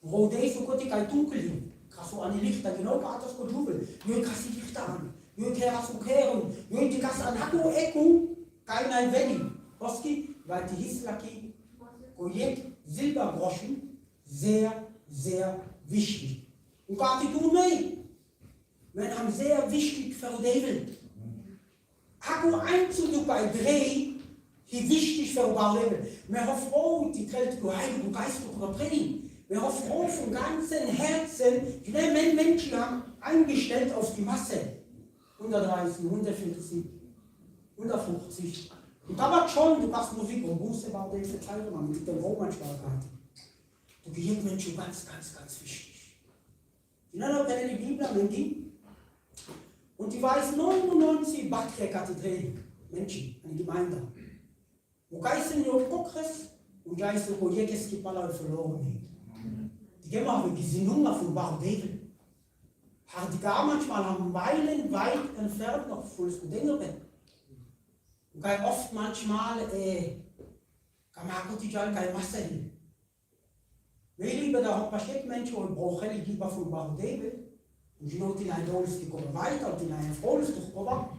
Rodel ist so gut, die kein Dunkel hin. Krass an die Lichter, genau gerade das Kojubel. Nur krass die Lichter an. Nur keras und kehren. Nur die Gasse an Haku Eku, kein ein Wenni. Oski, weil die Hislaki, Projekt Silbergroschen, sehr, sehr wichtig. Und gerade die tun nicht. Wir haben sehr wichtig für David. Haku einzug bei Dreh, die wichtig für David. Wir haben froh, die Kälte, du Heiligen Geist, du Predigen. Wir haben froh von ganzem Herzen, die Menschen haben, eingestellt auf die Masse. 130, 140, 150. Und da war schon, du machst Musik, und Buße war diese Zeit, man mit dem Romanschlag hat. Du gehst Menschen ganz, ganz, ganz wichtig. Die nennen die Bibel am Ende. Und die weiß 99 Baktre-Kathedralen, Menschen, eine Gemeinde. Wo geißen die Progress und geißen wo jedes gibt mal verloren. Die gehen mal mit Gesinnung von Bardel. Die gar manchmal haben Meilen weit entfernt noch von Dinge. Und kann oft manchmal kann man gut die Jahre keine Masse hin. Wir lieber da hat man Menschen und brauchen lieber von Bardel. Und die Leute in ein Dolz, die kommen weiter und in ein Frohes durch Kova.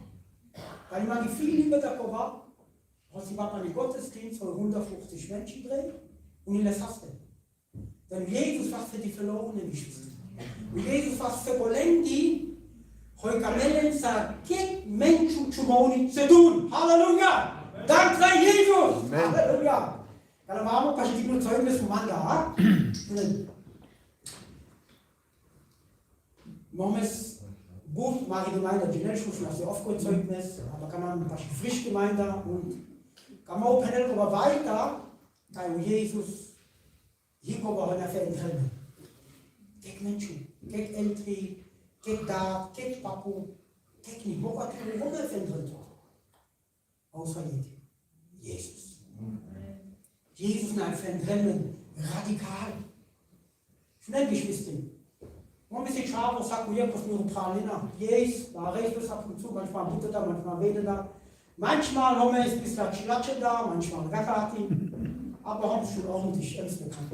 Weil man viel lieber der Kova. Und sie macht einen Gottesdienst von 150 Menschen drin und in der Faste. Denn Jesus was für die verlorenen Geschwister. Und Jesus was für Kolendi, heute Kamellen sagt, geht Menschen zu Moni zu tun. Halleluja! Dank sei Jesus! Halleluja! Kalau mau pas di Zeugnis vom Mann da. Mommes Buch mache ich Gemeinde, die Nellstufen, also oft Zeugnis, aber kann man was frisch Gemeinde und kann man auch pendeln, aber weiter, weil Jesus hier kommt auch in der Veränderung. Gegen Menschen, gegen Eltern, gegen da, gegen Papu, gegen die Woche, die Woche verändert. Außer Jesus. Jesus in einem Veränderung, radikal. Schnell Geschwister. Man muss sich schauen, was sagt mir, was nur Pralina. Jesus, da recht ist ab und zu, manchmal bittet er, manchmal redet er. Manchmal haben wir ein bisschen Schlatsche da, manchmal Rakati, aber haben schon ordentlich ernst bekannt.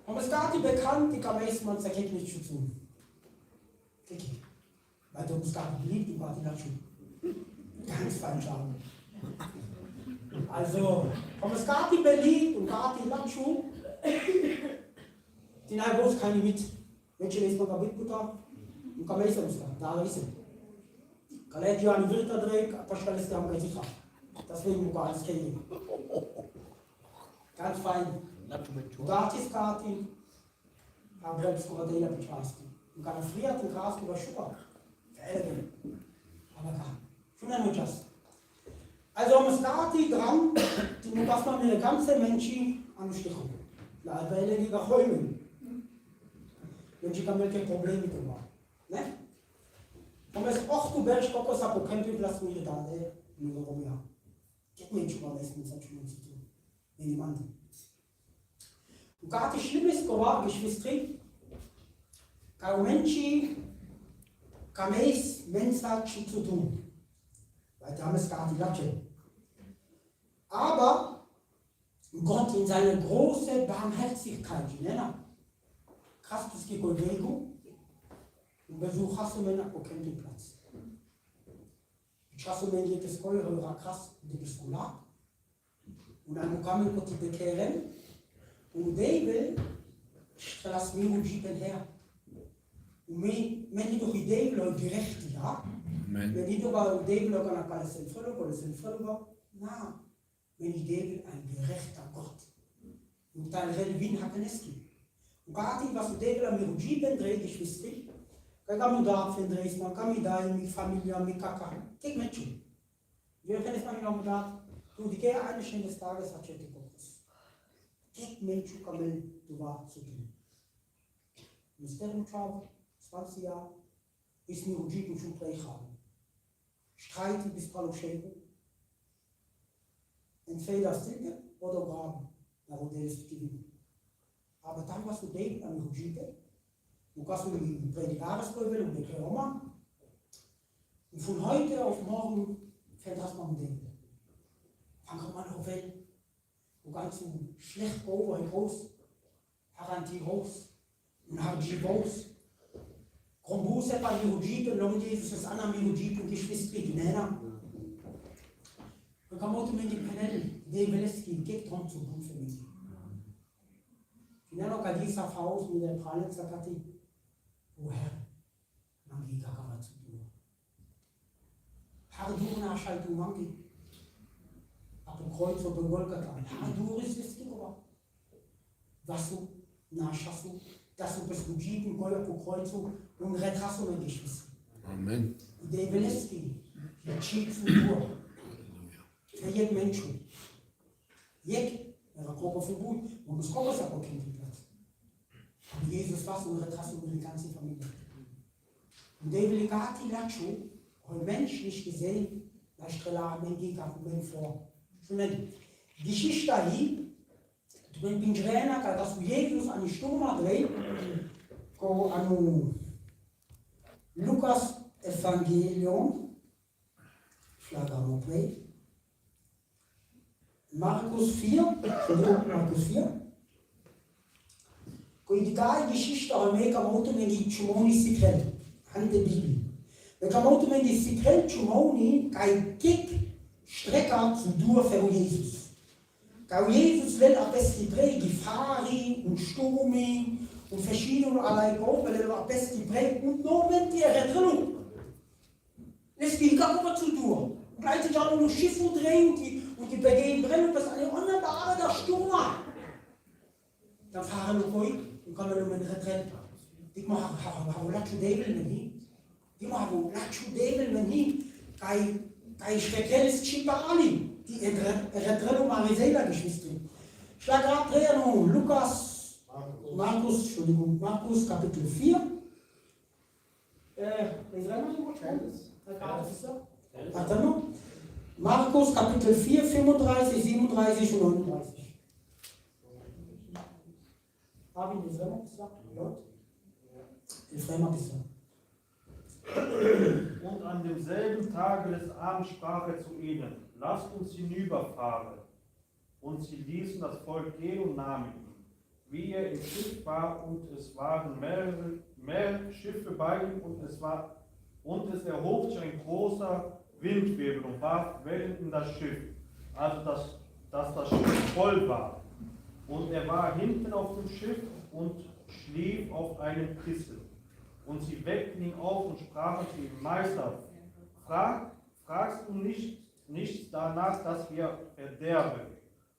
Und es gab die bekannt, die kann man sich nicht zu tun. Weil du musst gar nicht lieb, du warst nicht schon. Ganz falsch haben. Also, und es gab die Berlin und gab die Latschu, die nahe groß keine mit. Menschen lesen man mit Butter und kann man nicht da ist es. Kalau dia ni berita dari Pascal ist am Gesicht. Deswegen muss alles kennen. Ganz fein. Da ist Kati. Aber selbst gerade der Betracht. Und kann friert und Gras über Schuhe. Aber kann. Schon ein Just. Also am Kati dran, die muss man mit der ganzen Menschen anstecken. Da weil die Räume. Wenn ich damit kein Problem mit dem war. Ne? Und es auch du Berg Kokos ab und kein Platz mir da, nur warum ja. Geht mir schon mal mit solchen zu tun. Wenn jemand. Und gar die schlimmes Kova Geschwister. Kein Mensch kann es Menschen zu tun. Weil da haben es gar die Latte. Aber Gott in seiner großen Barmherzigkeit, ne? Christus die Bewegung und Besuch hast du mir nach Campingplatz. Ich hast du mir jedes Euro krass die Besucher und dann kommen wir die bekehren und David lass mir und Jeepen her. Und wenn ich durch die David gerecht ja, wenn ich durch David kann ich alles entfüllen, na, wenn ich David ein gerechter Gott und dann reden wir in Hakeneski. Und gerade was du David am Jeepen dreht, ich weiß nicht. Kann da finden, man kann da mit Familie, mit Kaka. Gegen Menschen. Wir können es mal noch da. Du, die Gehe eines schönen Tages hat schon die Gottes. Gegen Menschen kann du war zu tun. Ministeriumschau, 20 Jahre, ist mir Jeepen schon gleich haben. Streiten bis Paluschenko. Entweder Stilke oder Graben. Na, wo der ist gewinnen. Aber dann was du David am Jeepen. Du kannst du die Prädikarsprüfe und die Keroma. Und von heute auf morgen fällt das mal mit dem. Dann kommt man auf Welt. Du kannst du schlecht over in groß, Haranti groß, und Harji groß. Grombuse bei Mirujit und Long Jesus ist an Mirujit und Geschwister die Männer. Du kannst mit den Penellen, die Weleski, geht drum zu tun für mich. Die Männer kann dieser Faust mit der Pralle Zakati. Woher? Mangi Kakama zu tun. Harduna Schaltu Mangi. Ab dem Kreuz oder Golgatha. Hardur ist es Kira. Was du? Na, Schaffu. dass du bist Mujib und Goya po Kreuzu und Retrasso in dich bist. Amen. Und der Beleski, die Chit zu Dur. Für jeden Menschen. Jek, er Koko für gut, und das Koko ist auch kein Platz. Und Jesus war so ein Retrasso in die ganze Familie. Und der Belegati Lacho, ein Mensch nicht gesehen, da strela men ging auf den vor. Sondern Geschichte hier, du bin Trainer, dass Jesus an die Sturm dreht, go an Lukas Evangelium, Schlag am Play, Markus 4, Markus 4, go die Geschichte am Mega Moto men die Chumoni Sikret, an der Bibel. Wir kommen auch in die Sikret Chumoni, kein Kick, Strecker zu Dur für Jesus. Weil Jesus will am besten die Fari und Stumi und verschiedene allein Gruppen, will am besten prägen und nur mit der Rettung. Es geht gar nicht zu Dur. Und gleichzeitig auch noch Schiffe drehen und die begehen brennen, das ist eine wunderbare der Sturm. Dann fahren wir heute und kommen wir mit der Rettung. Ich mache Lachu Debel mit ihm. Ich mache Lachu Debel mit ihm. Kein Schreckeles Chipali, die Rettung Marisela Geschwister. Schlag ab, Drehung, Markus Kapitel 4. Warte noch. Markus Kapitel 4, 35, 37 und 39. Haben die Fremder gesagt? Ja. Die Fremder gesagt. Und an demselben Tage des Abends sprach er zu ihnen: Lasst uns hinüberfahren. Und sie ließen das Volk gehen und nahmen ihn. Wie er im Schiff war, und es waren mehrere Schiffe bei ihm, und es erhob sich ein großer Windwirbel und warf Wellen in das Schiff, also dass das Schiff voll war. Und er war hinten auf dem Schiff und schlief auf einem Kissen. Und sie weckten ihn auf und sprachen zu ihm: Meister, fragst du nichts danach, dass wir verderben?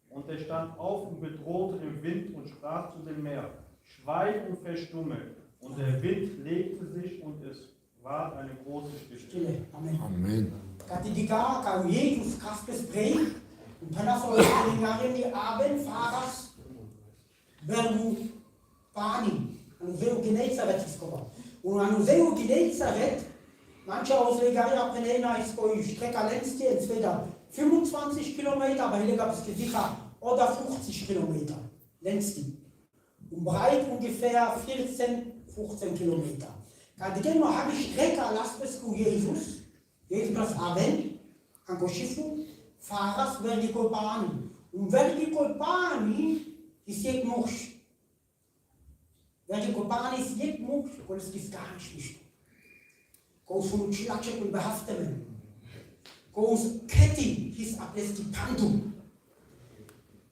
Und er stand auf und bedrohte den Wind und sprach zu dem Meer: Schweig und verstumme. Und der Wind legte sich und es war eine große Stille. Amen. Amen. Katidiga, kau Jesus Christus bring, und Panafol in die Abendfahrers, Bergu Pani, und Zeu Genezareth ist gekommen. Und an Zeu Genezareth, manche Ausleger Penena ist bei Strecke längst entweder 25 Kilometer, aber hier gab es sicher, oder 50 Kilometer, längst. Und breit ungefähr 15 Kilometer. Kann die noch habe ich Strecke, lasst es ku Jesus das Abend, an Koschifu, Fahrers Vertical Bani. Und Vertical Bani ist jetzt noch. Vertical Bani ist jetzt noch, und es gibt gar nicht. Koos von Schlacek und Behaftemen. Koos Ketti hieß Ables die Pantum.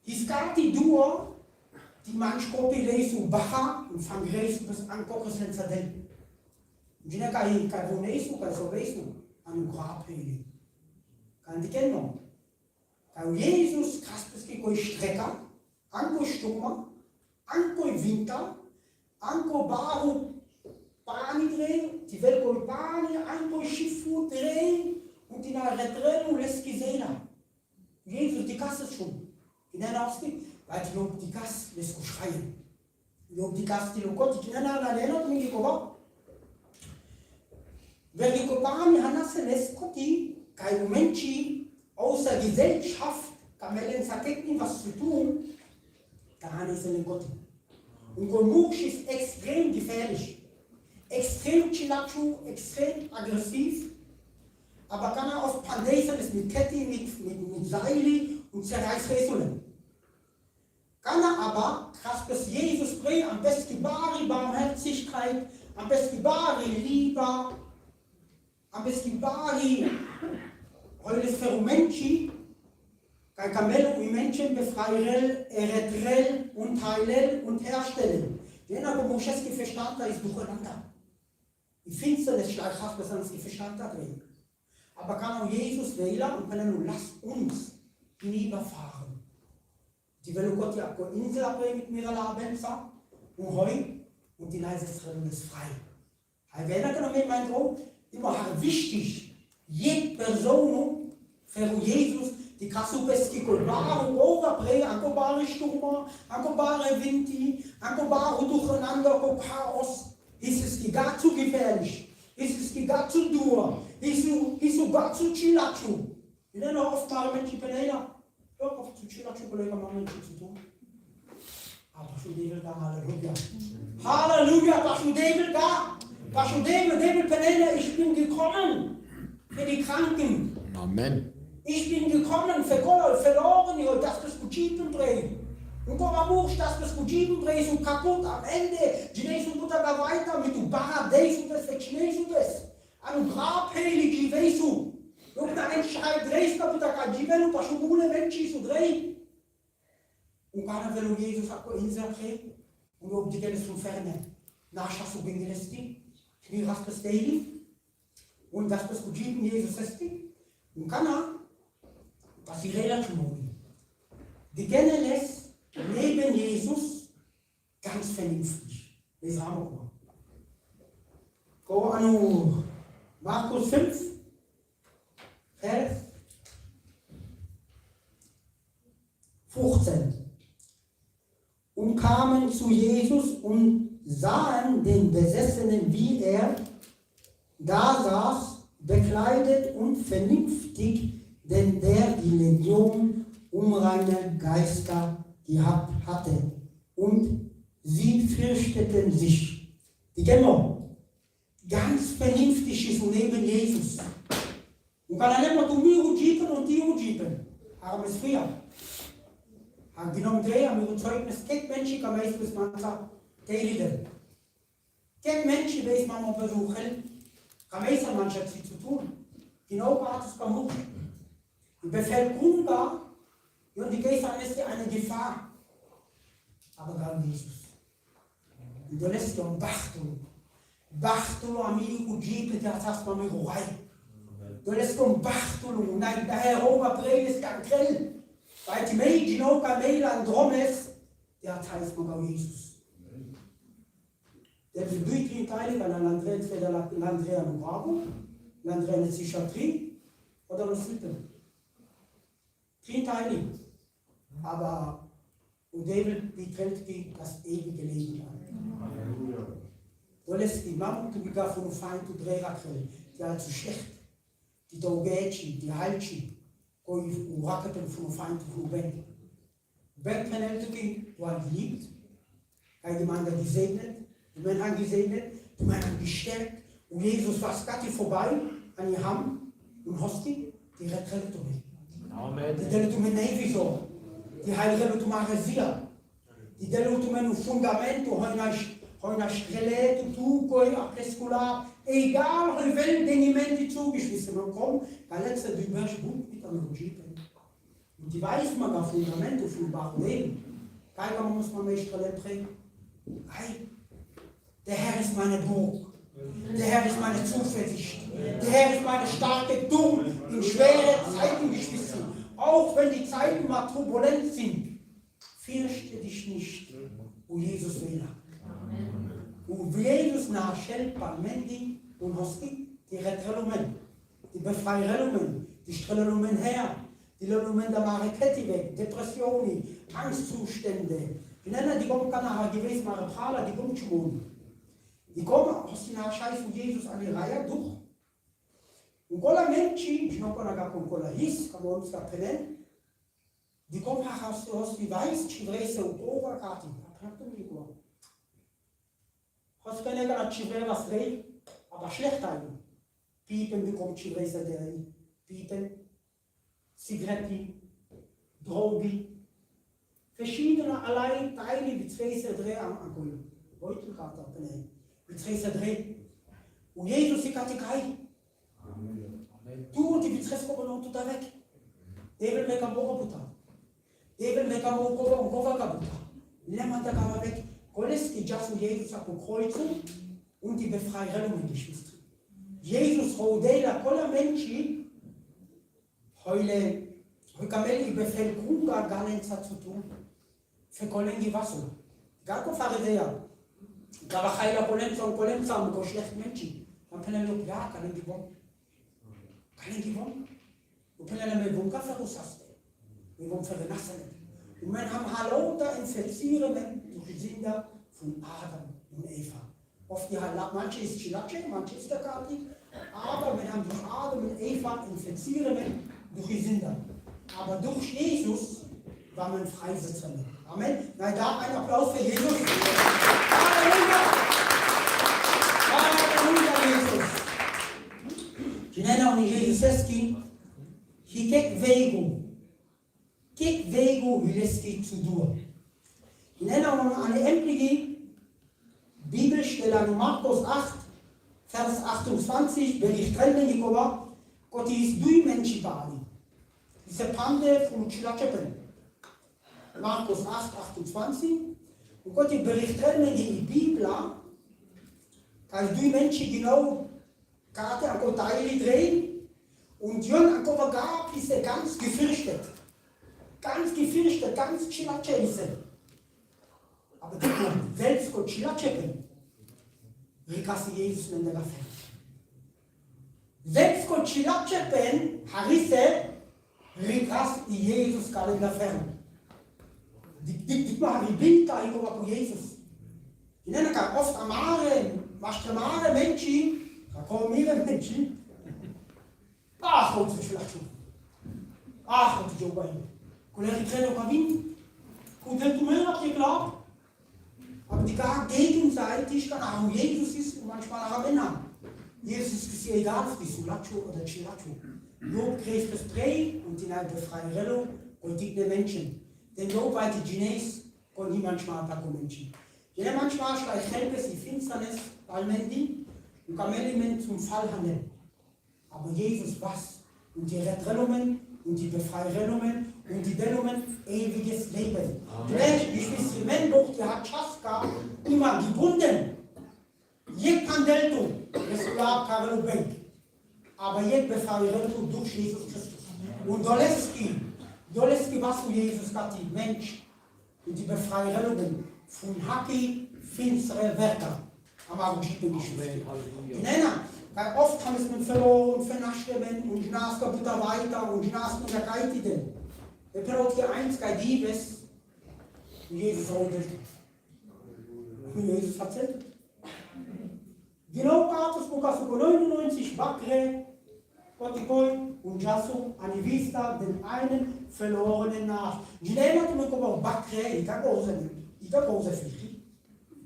Hieß gar die Dur, die manchmal lesen Bacha und von Greis bis an Kokos in Zadel. Und die kann wohnen, kann so lesen. An Grabheli. Kann die kennen. Kann Jesus Christus geko Strecker, anko Stummer, anko Winter, anko Baru Bani drehen, die Welt Bani, anko Schiffu drehen und in der Retrennung lässt gesehen. Jesus, die Kasse schon. In der Ausgang, weil die Lob die Kasse lässt schreien. Lob die Kasse, die Lob Gott, die Kinder erinnert mich gekommen. Wer die Kopani Hanasse lässt Kotti, kein Mensch außer Gesellschaft, kann man den was zu tun, dann ist er in Gott. Und Golmuch ist extrem gefährlich, extrem chilachu, extrem aggressiv, aber kann er auf Pandeisen ist mit Ketti, mit Seili und Zerreißfesseln. Kann er aber, krass bis Jesus bringt, am besten Bari Barmherzigkeit, am besten Bari Liebe, am besten Bari, heute für Menschen, kein Kamel und Menschen befreien, erretten und heilen und herstellen. Wenn aber Moscheski verstanden ist durcheinander. Ich finde es schleichhaft, dass er es verstanden hat. Aber kann auch Jesus wählen und kann er nur lasst uns hinüberfahren. Die will Gott ja auf der Insel abbringen mit mir Labenza und heute und die Leisesterin ist frei. Also wenn er mit meinem Traum immer wichtig, jede Person für Jesus, die Kasubeski Kolbare, Overbrei, Ankobare Sturma, Ankobare Winti, Ankobare Durcheinander, Chaos, ist es gar zu gefährlich, ist es gar zu dur, ist es gar zu Chilachu. Ich nenne oft mal Menschen, hör auf zu Chilachu, Kollegen, mal Menschen zu tun. Aber schon Devil da, Halleluja. Halleluja, was schon Devil da? Was schon Devil Penela, ich bin gekommen für die Kranken. Amen. Ich bin gekommen für verloren, das diskutieren drehen. Und komm am Buch, das diskutieren drehen, so kaputt am Ende. Die nächsten Mutter da weiter mit dem Paradies und das Wegschnees und das. An Grabheilig, die weißt du. Und dann entscheidet drehst kaputt, da kann die Welt und was schon gute Menschen so drehen. Und keiner will Jesus auch in sich drehen. Und ob die Gänse von Ferne. Nachschaust du gegen das Ding. Ich will das Daily. Und das diskutieren Jesus das Ding. Und keiner. Was die Relation machen. Die kennen es neben Jesus ganz vernünftig. Das haben wir mal. Go an Markus 5, Vers 15. Und kamen zu Jesus und sahen den Besessenen, wie er da saß, bekleidet und vernünftig, denn der die Legion unreiner Geister gehabt hatte. Und sie fürchteten sich. Die Dämon, ganz vernünftig ist und neben Jesus. Und kann er nicht mehr ujipen und die ujipen. Aber es früher. Haben genommen drei, haben überzeugt, es gibt Menschen, die weiß, was man sagt, teiligen. Kein Mensch, die weiß, man mal besuchen, kann weiß, man hat sie zu tun. Genau war es kaum. Die Bevölkerung da, und die Geister ist eine Gefahr. Aber gar Jesus. Und du lässt dir Bachtel, amigo, Jeep, das hast man mir rein. Du lässt dir Bachtel, und dann daher Oberbrille ist ganz grell. Weil die Mädchen auch kein Mädel an drum ist, der heißt man auch Jesus. Der wird durch Teile, weil Landrea entweder Landrea no Bravo, Landrea eine Psychiatrie oder eine Sitte. 3 Teile. Aber und David beträgt das ewige Leben an. Du lässt die Mann, die gar von Feind und Trägerquellen, die hat zu schlecht. Die Dogechi, die Halchi, die Racketen von Feind und von Ben. Ben kann Eltern, du hast geliebt, die Mann hat gesegnet, die Mann hat gesegnet, die Mann hat gestärkt, und Jesus war Skati vorbei, an ihr Ham und Hosti, die rettet mich. Die delutu me neviso, die heilige delutu ma resia, die delutu me no fundamento, hoina Skeleto, Tukoi, Apescula, egal wie viel Denimente zugeschmissen man kommt, der letzte Dübers gut mit einem Jeepen. Und die weiß man das Fundamento für das Leben. Keiner muss man mehr Skeleto bringen. Der Herr ist meine Burg. Der Herr ist meine Zuversicht. Der Herr ist meine starke Dumm in schwere Zeiten geschmissen. Auch wenn die Zeiten mal turbulent sind, fürchte dich nicht, wo Jesus will. Und Jesus nach Schelpamendi und Hosti, die Rettelumen, die Befreielumen, die Strellumen her, die Lelumen der Mariketti weg, Depressionen, Angstzustände. Die nennen die kommen nach gewesen, Maripala, die kommen schon. Die kommen aus der Scheiß von Jesus an die Reihe durch. Und alle Menschen, ich noch gar nicht con hieß, kann man uns da pennen, die kommen aus die Weiß, die Dresse und Oberkarte. Was kann ich gar nicht was reden, aber schlecht ein. Piepen bekommt die Dresse der Piepen, Zigaretten, Drogen, verschiedene allein Teile, die Dresse drehen am Alkohol. Beutelkarte pennen. Mit Dresse drehen. Und Jesus ist Kategorie. Tu und die Betreffs kommen und da weg. Der will mir kein Boga. Der will mir kein Boga. Lehmann da kam weg. Kolis die Jassen Jesus auf dem Kreuzen und die Befreierung geschmissen. Jesus rodela kolla Menschen heule Kameli Bevölkerung gar nichts zu tun. Für Kollegen Wasser. Gar kein Pharisäer. Aber Heila Polenza, und schlechte Menschen. Dann können wir ja, kann ich gewonnen. Kann ich gewonnen? Und können wir mit Kaffee raushasten. Wir wollen vernassen. Und wir haben Halota infizieren durch die Sünder von Adam und Eva. Oft die manche ist Chilache, manche ist der Kati, aber wir haben durch Adam und Eva infizieren durch die Sünder. Aber durch Jesus war man freisetzen. Amen. Na, da ein Applaus für Jesus. Halleluja! Halleluja, Jesus. Ich nenne auch nicht Jesus Eski. Hier geht Wego. Geht Wego, wie es geht zu tun. Ich nenne auch noch eine endliche Bibelstelle an Markus 8, Vers 28, Bericht trennen Jehova, Gott ist durch Menschen bali. Diese Pande von Chilachepen. Markus 8, 28. Und Gott ist Bericht trennen in die Bibel, als durch Menschen genau Karte an Gott Teile drehen. Und Jon an Gott gab, ist er ganz gefürchtet. Ganz gefürchtet, ganz Chilachepen. Aber selbst Gott Chilachepen. Rikasi Jesus in der Gasse. Selbst Gott Chilachepen, Harisse, Rikas Jesus in der Ferne. Die machen die Bilder über Jesus. Ich nenne gar oft amare, maschamare Menschen, da kommen ihre Menschen. Ach, und sie schlachten. Ach, und die Jobain. Kollege, ich rede über Wind. Und wenn du mir noch geglaubt, aber die gar gegenseitig kann auch Jesus ist und manchmal auch Männer. Jesus ist ja egal, ob die Sulacho oder Chilacho. Lob kriegt das Dreh und in einer freien Rello und die Menschen. Denn Lob bei die Gines und die manchmal ein paar Menschen. Ja, manchmal schleicht Helpes die Finsternis, Almendi und Kamelimend zum Fall handeln. Aber Jesus was? Und die Rettungen und die Befreirungen und die Dellungen ewiges Leben. Gleich, ich weiß, die Menbuch, die hat Schaska immer gebunden. Je kann Delto, es bleibt Karel Bank. Aber je Befreirung durch Jesus Christus. Und Doleski, was für Jesus hat die Mensch und die Befreirungen von Haki, finstere Wörter. Aber auch die Geschichte. Weil oft haben es mit verloren, vernaschten und Schnaas kaputt weiter und Schnaas mit der Geitiden. Der Pilot hier eins, kein Diebes, und Jesus redet. Und Jesus erzählt. Genau Paulus, Bukasu 99, Bakre, Kotikoi und Jasu, an die Vista, den einen verlorenen nach. Die Lehrer hat mir gesagt, Bakre, ich habe große Fische.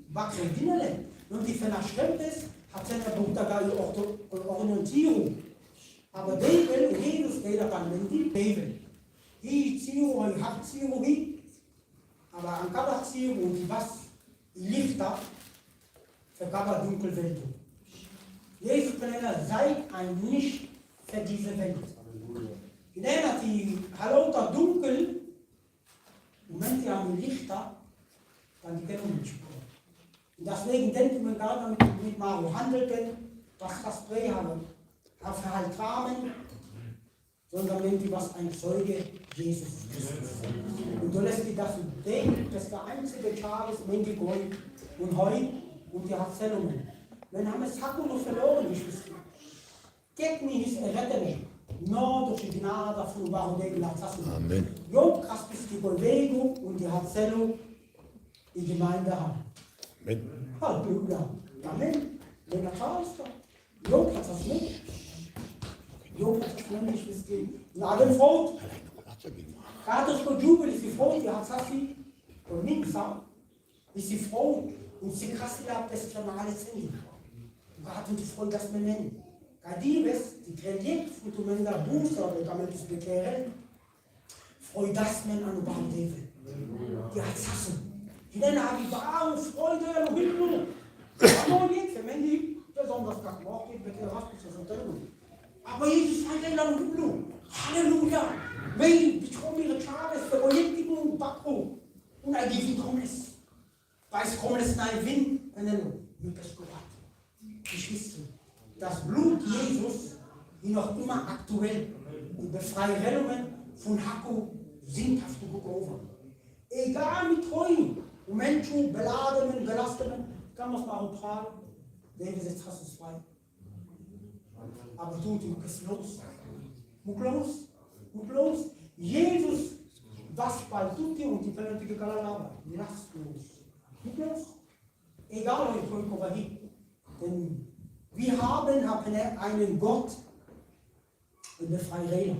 Bakre, Dinele. Und die vernaschten ist, hat seine Brutagale Orientierung. Aber David und Jesus geht daran, wenn die David. Die Zio, die hat Zio wie, aber an Kabach Zio und die was, die Lichter, für Kabach Dunkelwelt. Jesus benennt, seid ein Licht für diese Welt. Die nennen die Halota dunkel, und wenn sie haben Lichter, dann die können nicht spüren. Und deswegen denkt man gar nicht mit Mario handeln, was das Spray haben, auf halt Rahmen, sondern wenn die was ein Zeuge Jesus Christus. Und du lässt die das denken, das ist der einzige Charles, wenn die Gold und Heu und die Erzählungen. Wenn haben es Hacken und verloren, ich weiß nicht. Geht mir nicht erretten, nur durch die Gnade von Barodegen Lazzassen. Amen. Job krass bis die Bewegung und die Erzählung die Gemeinde haben. Amen. Halleluja. Amen. Wenn der Charles da. Job hat das nicht. Job hat das nicht, wie es geht. Na, den Frau. Katos ko Jubel ist die Frau, die hat Safi und Minsa ist die Frau und sie krass wieder das Kanale Zinni. Gott und die Frau das mir nennen. Kadibes, die trainiert von Tumenda Buße, oder kann man das bekehren. Freu das men an Baumdevel. Die hat Sassen. Die nennen die wahre Freude und Himmel. Aber jetzt, wenn die besonders nach Mord geht, mit der Rast zur Verteidigung. Aber Jesus hat den lang Himmel. Halleluja. Wenn die Trommel ihre Charles, der Projektigen und Bakro. Und ein Gewinnkommes. Weiß Kommes nein Wind, wenn er nur mit Pescorat. Geschwister, das Blut Jesus ist noch immer aktuell. Die Befreierungen von Haku sind auf die Gukova. Egal mit Treuen, und Menschen, Beladenen, Belasteten, kann man es machen, tragen. David, jetzt hast du es frei. Aber du bist los. Muss los. Jesus, was bei tutti und die Penalty Galalaba. Lass los. Egal, wo ich komme hin. Denn wir haben einen Gott und der Freireder.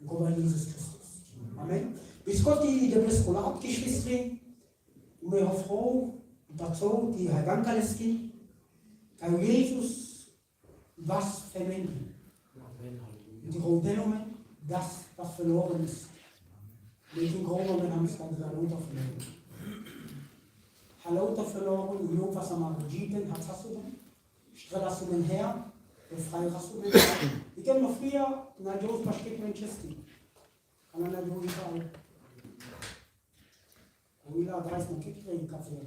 Und Jesus Christus. Amen. Bis Gott die Beskolat geschwistern, und wir haben froh, dazu die Hergankaleski, kann Jesus was verwenden. Die Rodelungen, das, was verloren ist. Mit den Großen haben es dann Halota verloren. Halota verloren, und nur was am Arjiben hat hast du denn? Strelast du den Herr, befrei hast du den Herr. Ich kenne noch früher, in der Jos Paschket Manchester. Kann man nicht wohl sagen. Und ich habe 30 Kinder in Kaffee.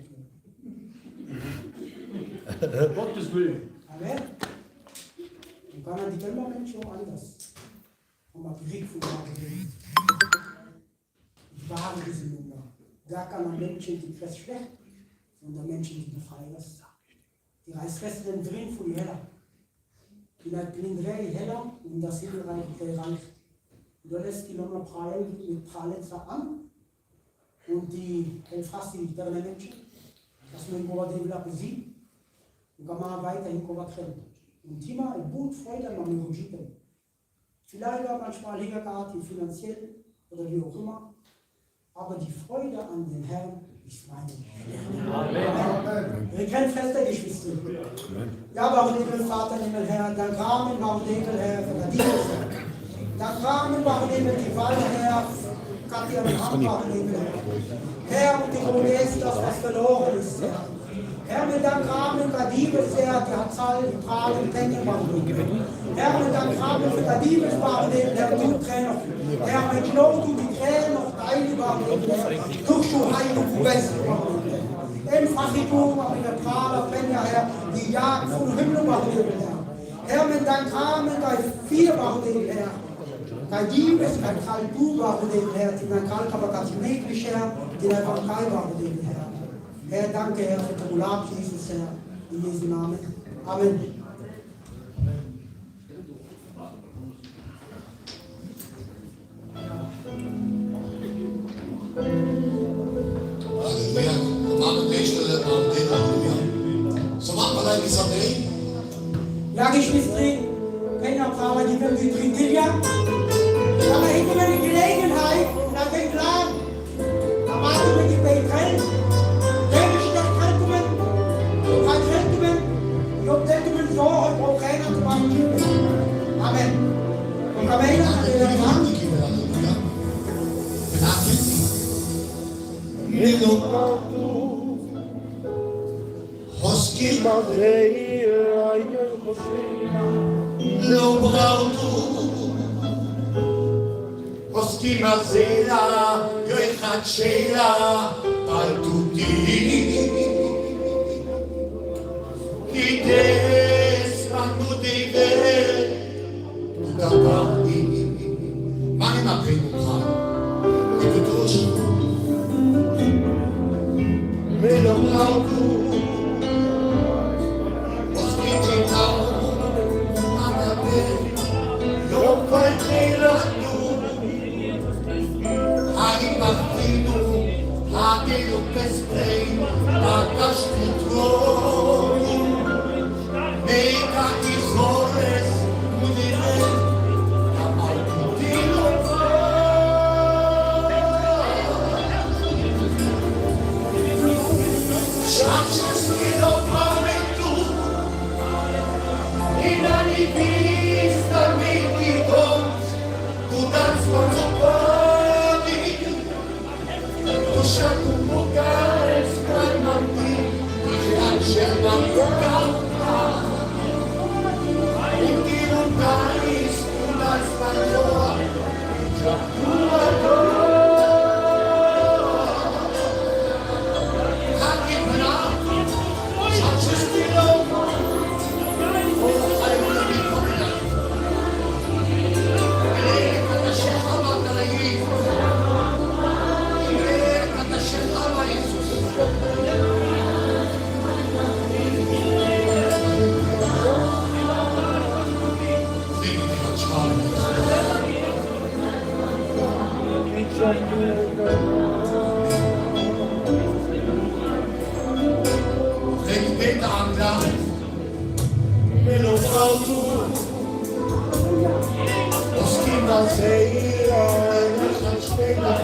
Gottes Willen. Amen. Und kann man die Kinder Menschen auch anders. Und man kriegt von Wagen. Die Wagen sind nun da. Da kann man Menschen, die fest schlecht, sondern Menschen, die befreien lassen. Die Reichsfesten drin von die Heller. Die Blindrei Heller und das Himmelreich der Reich. Und da lässt die Lommer prallen mit Prallenzer an. Und die fast die liberalen Menschen, dass man über den Lappen sieht, und kann man weiterhin überqueren. Und immer ein Boot Freude an den Rujipen. Vielleicht auch manchmal Hintergarten finanziell oder wie auch immer, aber die Freude an den Herrn ist meine. Amen. Wir kennen feste Geschwister. Ja, warum den Vater im Herr, dann kamen, warum den Herr, dann kamen, warum die Wahl Herr, Katja und Hand, Herr, und die Krone ist das, was verloren ist, Herr. Herr, mit deinem Rahmen für die Diebesherr, die Zahl, die Pragen, die Tänge, Herr, mit deinem Rahmen für die Diebesbaren, der du Tränen. Herr, mit Not und die Tränen noch deine Waren, durch du Heil und West. Einfach die Blumen, aber der Prager, Herr, die Jagd vom Himmel machen, Herr. Herr, mit deinem Rahmen, dein Vierbar, Herr. Dein Diebes, dein Kalbubar, Herr, die dein Kalkaber, das Mädchen, Herr, die dein Kalbar, Herr. Herr, danke, Herr, für den Urlaub, Jesus, Herr, in Jesu Namen. Amen. Halleluja. We maken deze dit halleluja. Zo maken we dat niet. Ja, Geschwister, keine Frage, die wir mit Trintilia. Aber ich habe die Gelegenheit, nach dem Plan, da machen wir die Beiträn. Amen. Und am Ende hat er gesagt, Mach mal Primo dran. Bitte durch. Mit dem Auto. Was geht denn auf? Aber wenn noch ein Fehler du. Hagi Martino, Hagi Lopez Play, Marcas Control. Mega Isores, Munire. Trink Peter am Glas. Melo Frau Os Kinder sehen, nicht später.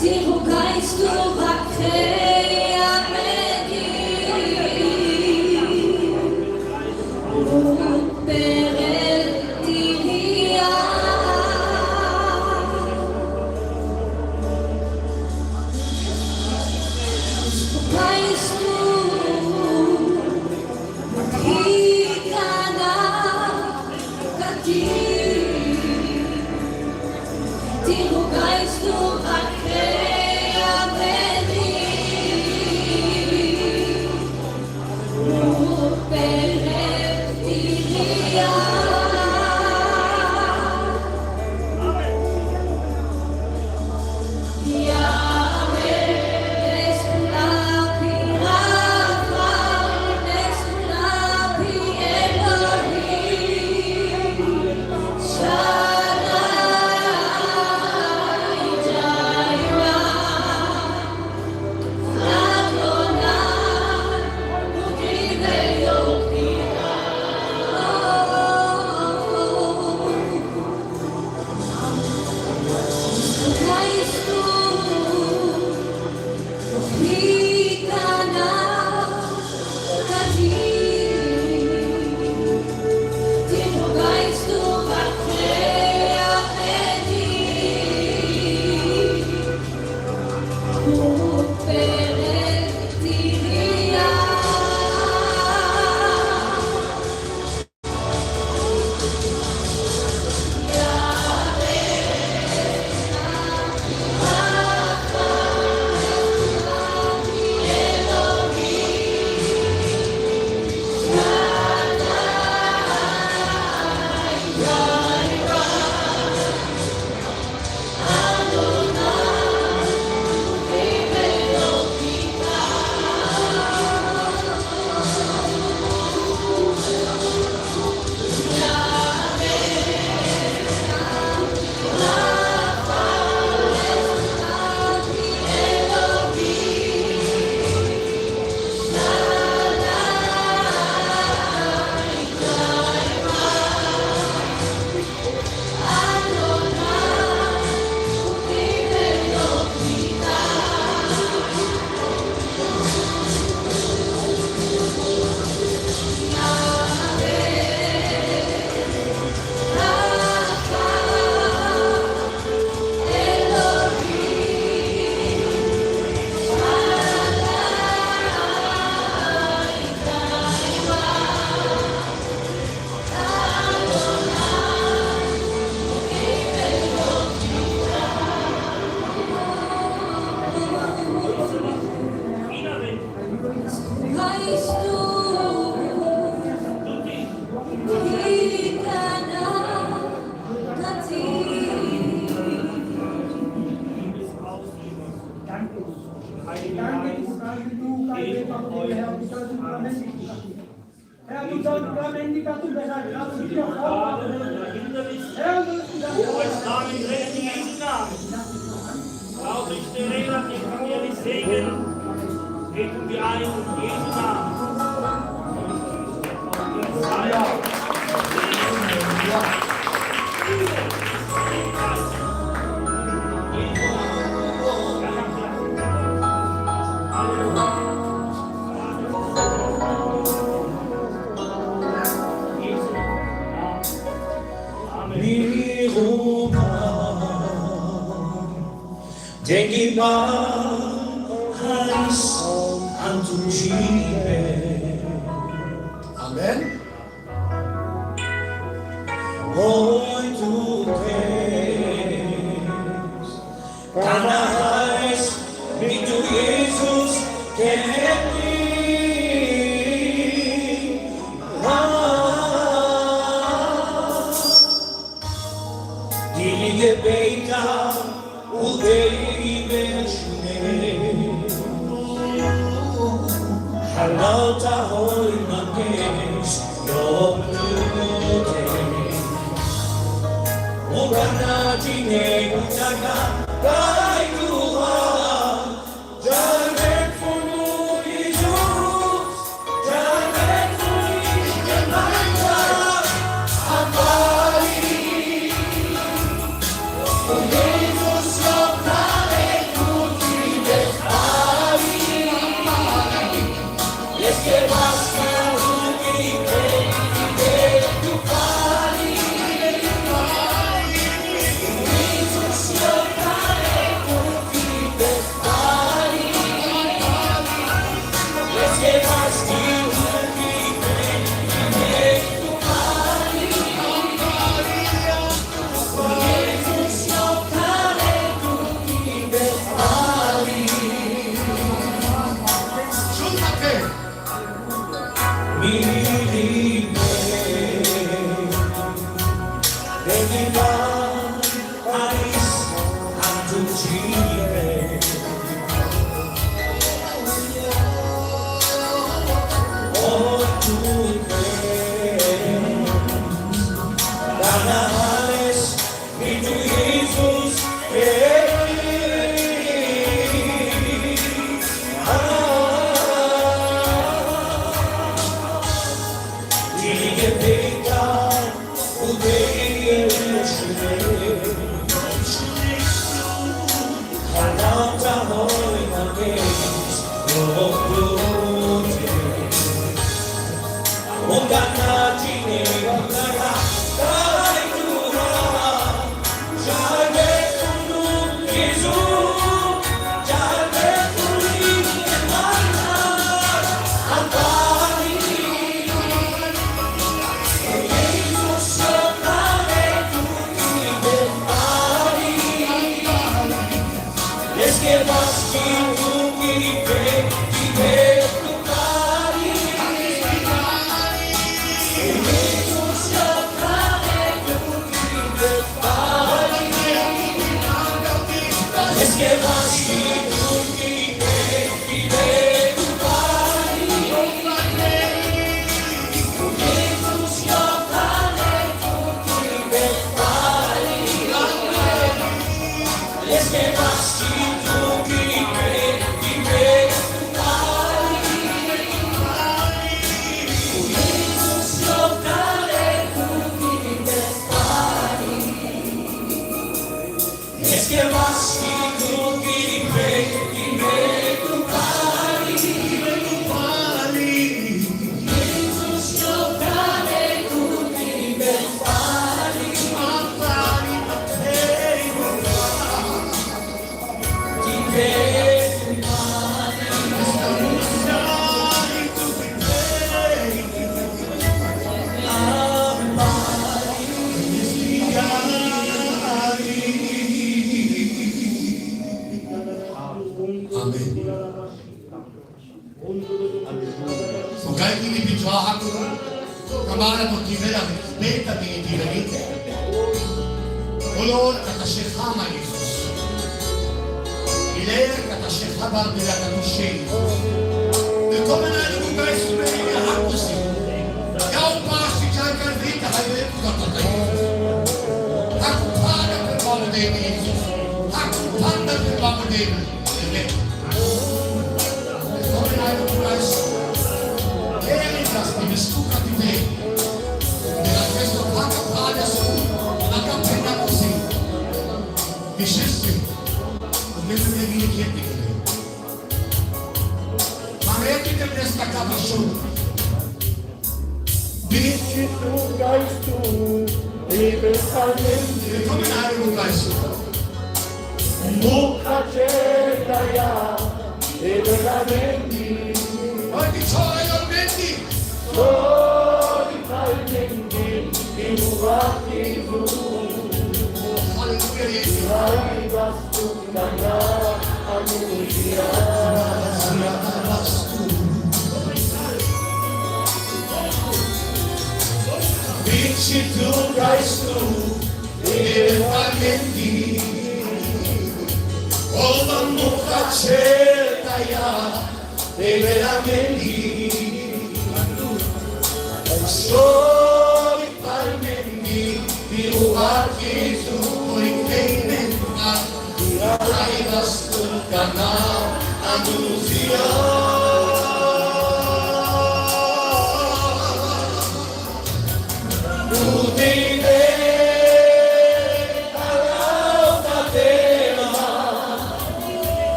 Ti rugais tu a crea Herr, du sollst gar nicht dazu gesagt, lass uns hier vorhaben. Herr, du sollst Namen Christi Jesu Namen. Auch ich der Lehrer, den von mir nicht Segen. Treten wir ein in Jesu Namen. Denk immer heiß an zu schieben. Amen. Und du kennst, dann heißt, wie du Jesus kennst. Die Gebete und Leben schnell. Halauta hoi mangesh, yoblute. Ogana jine utaka, kai duha. Janet funu Jesus, Janet funu Gemanda, Amari. Jesus lokale tuti befari. Yes, que vas a tu pari. Jesus lokale tuti befari. Yes, que vas a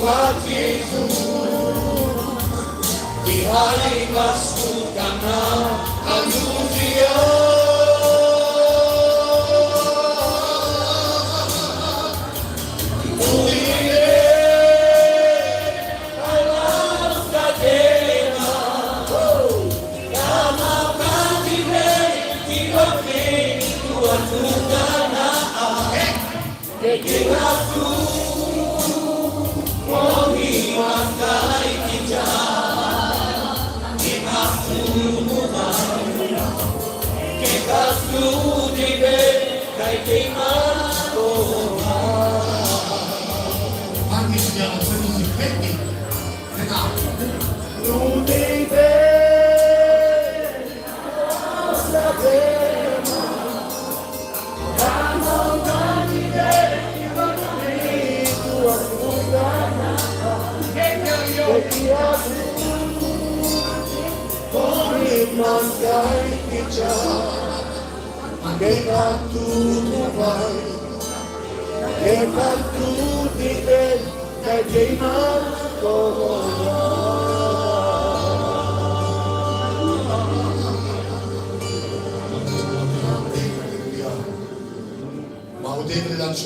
hat Jesus, die Heilig was gut gemacht, an dir.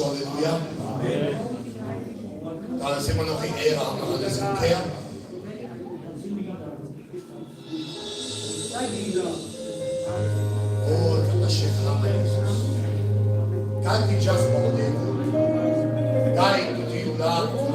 Halleluja. Da sind wir noch in Ehre, haben wir alles umkehrt. Oh, can't you just hold it? Dai tutti i lati,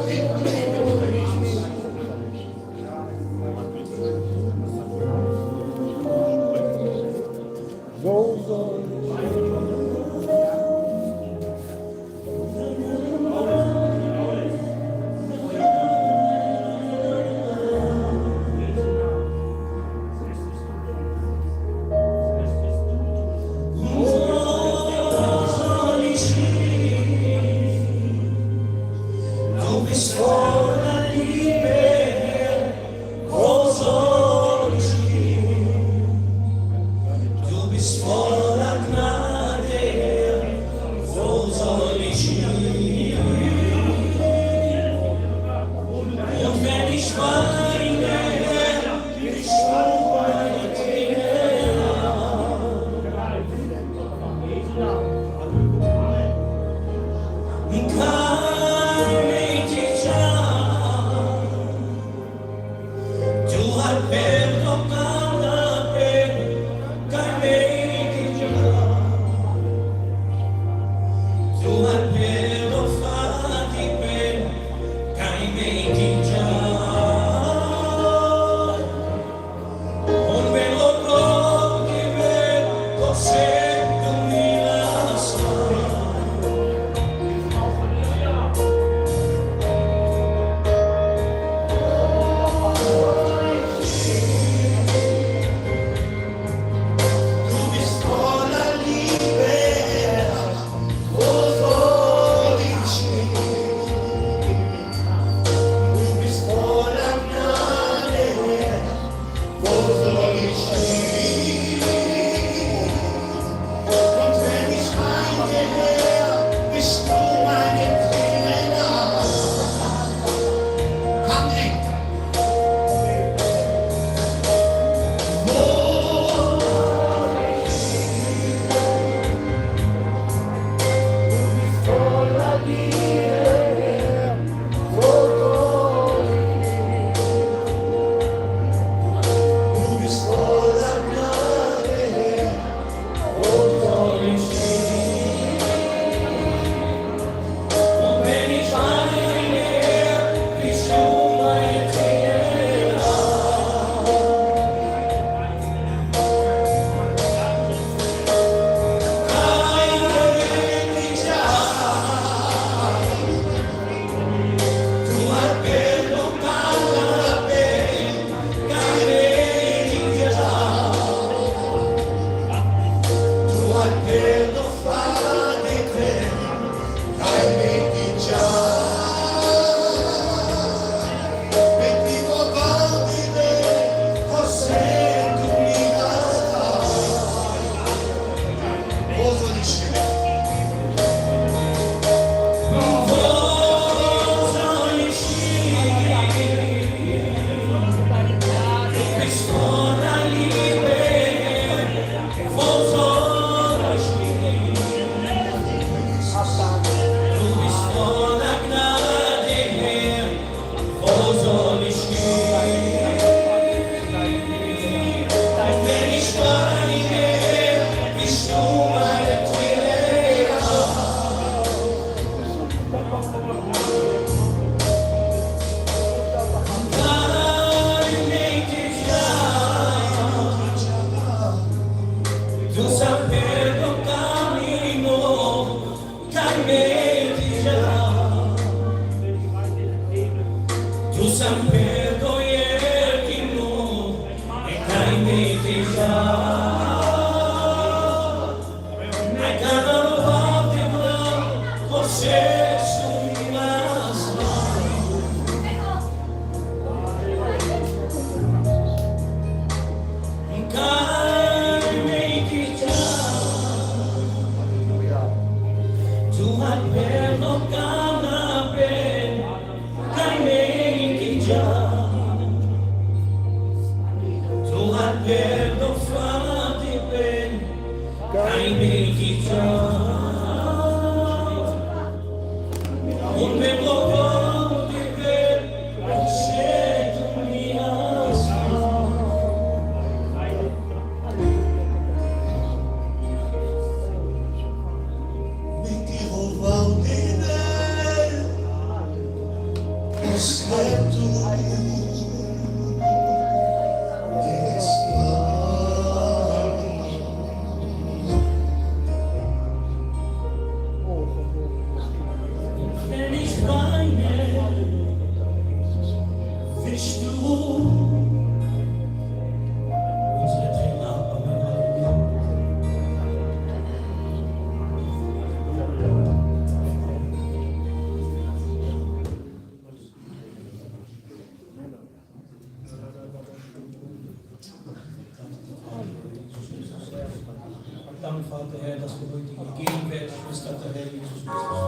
Dank, Vater Herr, dass wir heute die Gegenwart bist, der Herr Jesus Christus.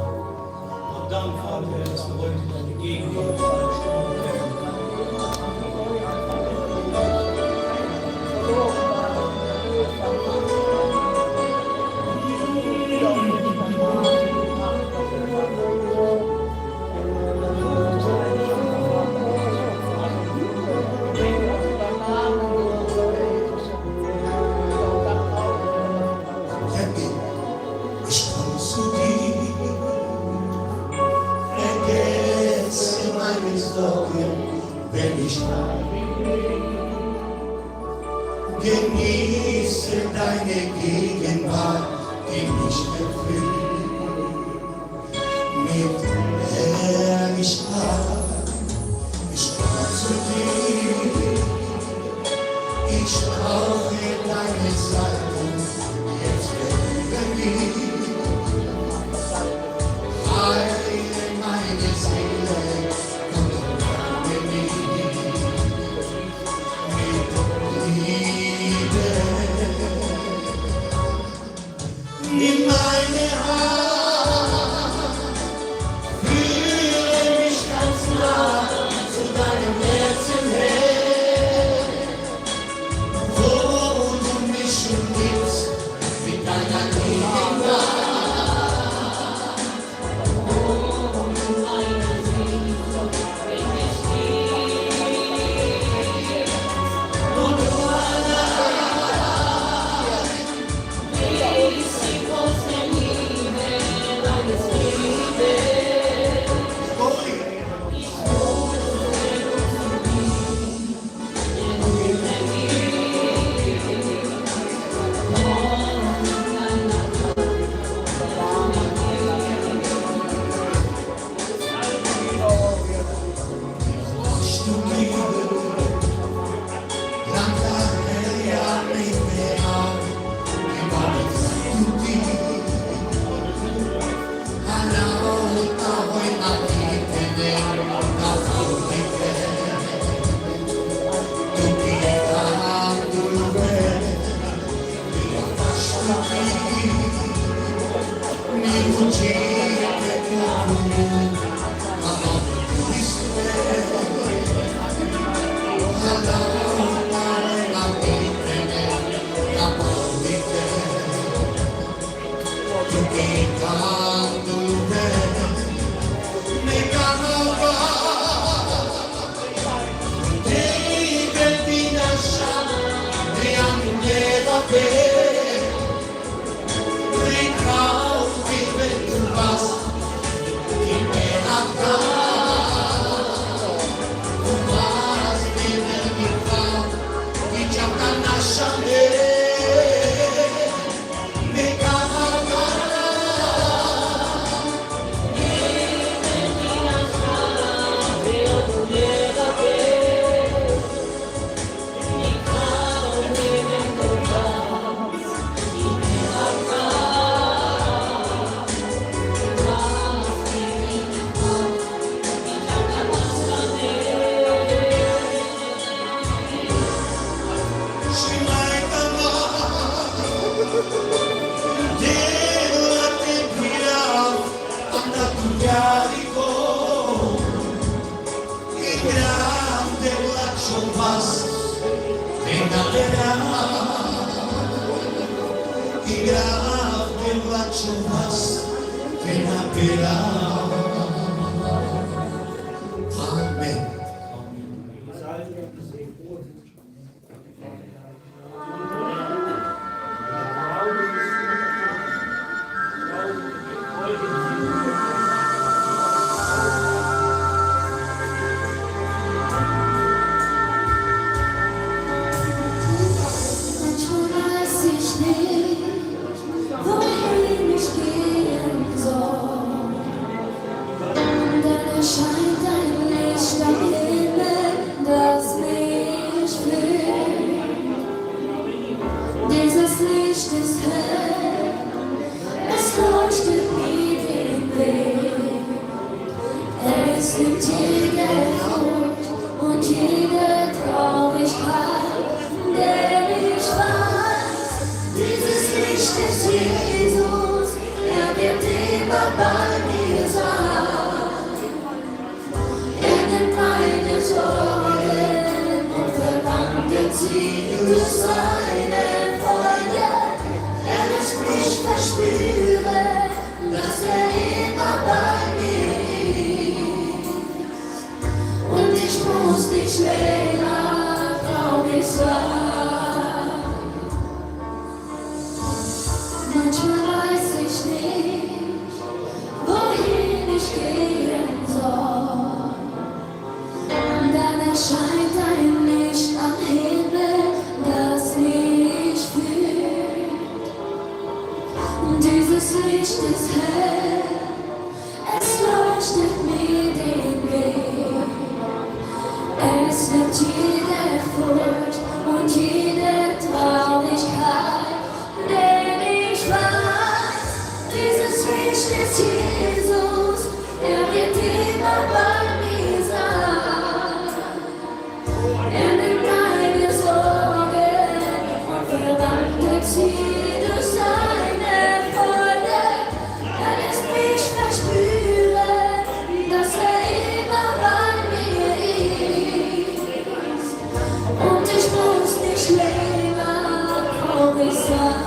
Und Dank, Vater Herr, dass wir heute deine Gegenwart Genieße deine Gegenwart, die mich erfüllt mit Herrlichkeit. Ich komme zu dir, ich brauche deine Salbung, jetzt über mich. Heile meine Seele und umarme mich. In meine Hand Amen. Manchmal weiß ich nicht, wohin ich gehen soll. Dann erscheint ein Licht am Himmel, das mich führt. Dieses Licht ist hell, es leuchtet mir den Weg. Es nimmt jede Furcht und jede Traurigkeit, denn ich weiß, dieses Licht ist Jesus, er wird immer bei mir sein. Er nimmt meine Sorgen und verwandelt sie durch seine Freude. Er lässt mich verspüren, dass er immer bei mir ist. Und ich muss nicht länger traurig sein. Manchmal weiß ich nicht, wohin ich gehen soll. Und dann erscheint ein Licht am Himmel, das mich führt. Und dieses Licht ist hell, es leuchtet mir den Weg. Es nimmt jede Furcht und jede Traurigkeit, denn ich weiß, dieses Licht ist Jesus, er wird immer bei mir sein. Er nimmt meine Sorgen und verwandelt sie durch seine Freude. Er lässt mich verspüren, dass er immer bei mir ist. Und ich muss nicht länger traurig sein.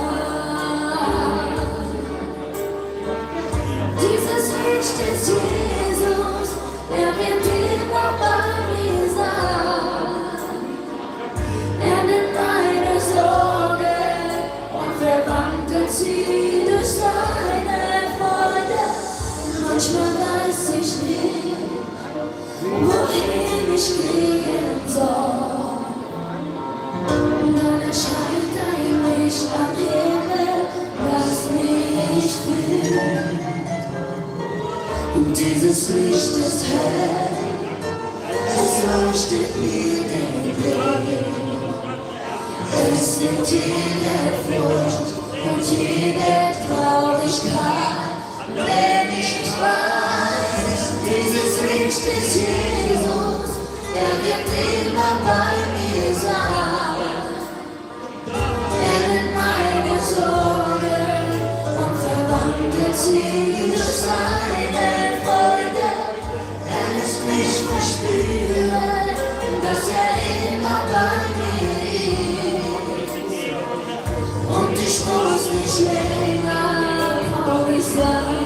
Dieses Licht ist Jesus, er wird immer bei mir sein. Er nimmt meine Sorgen und verwandelt sie durch seine Freude. Manchmal weiß ich nicht, wohin ich gehen soll. Und dann erscheint ein Licht am Himmel, das mich führt. Und dieses Licht ist hell, es leuchtet mir den Weg. Es nimmt jede Furcht und jede Traurigkeit, denn ich weiß, dieses Licht ist Jesus, er wird immer bei mir sein. Er nimmt meine Sorgen und verwandelt sie durch seine Freude. Er lässt mich verspüren, dass er immer bei mir ist. Und ich muss nicht länger traurig sein.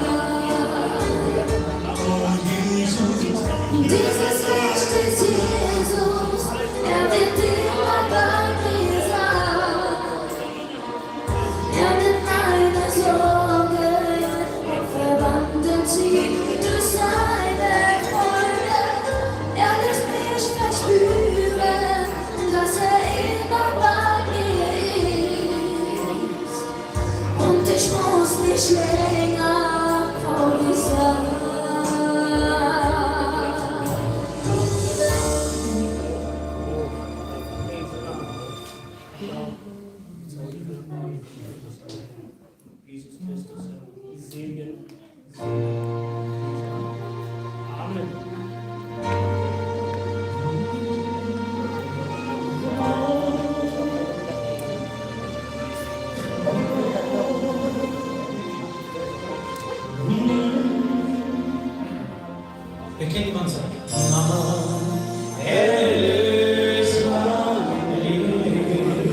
Dieses Licht ist Jesus, er wird immer bei mir sein. Er nimmt meine Sorgen und verwandelt sie durch seine Freude. Er lässt mich verspüren, dass er immer bei mir ist. Und ich muss nicht länger traurig sein. Jesus Christus, Segen. Amen. Wir kennen man so. Mama, erlöse mein Leben.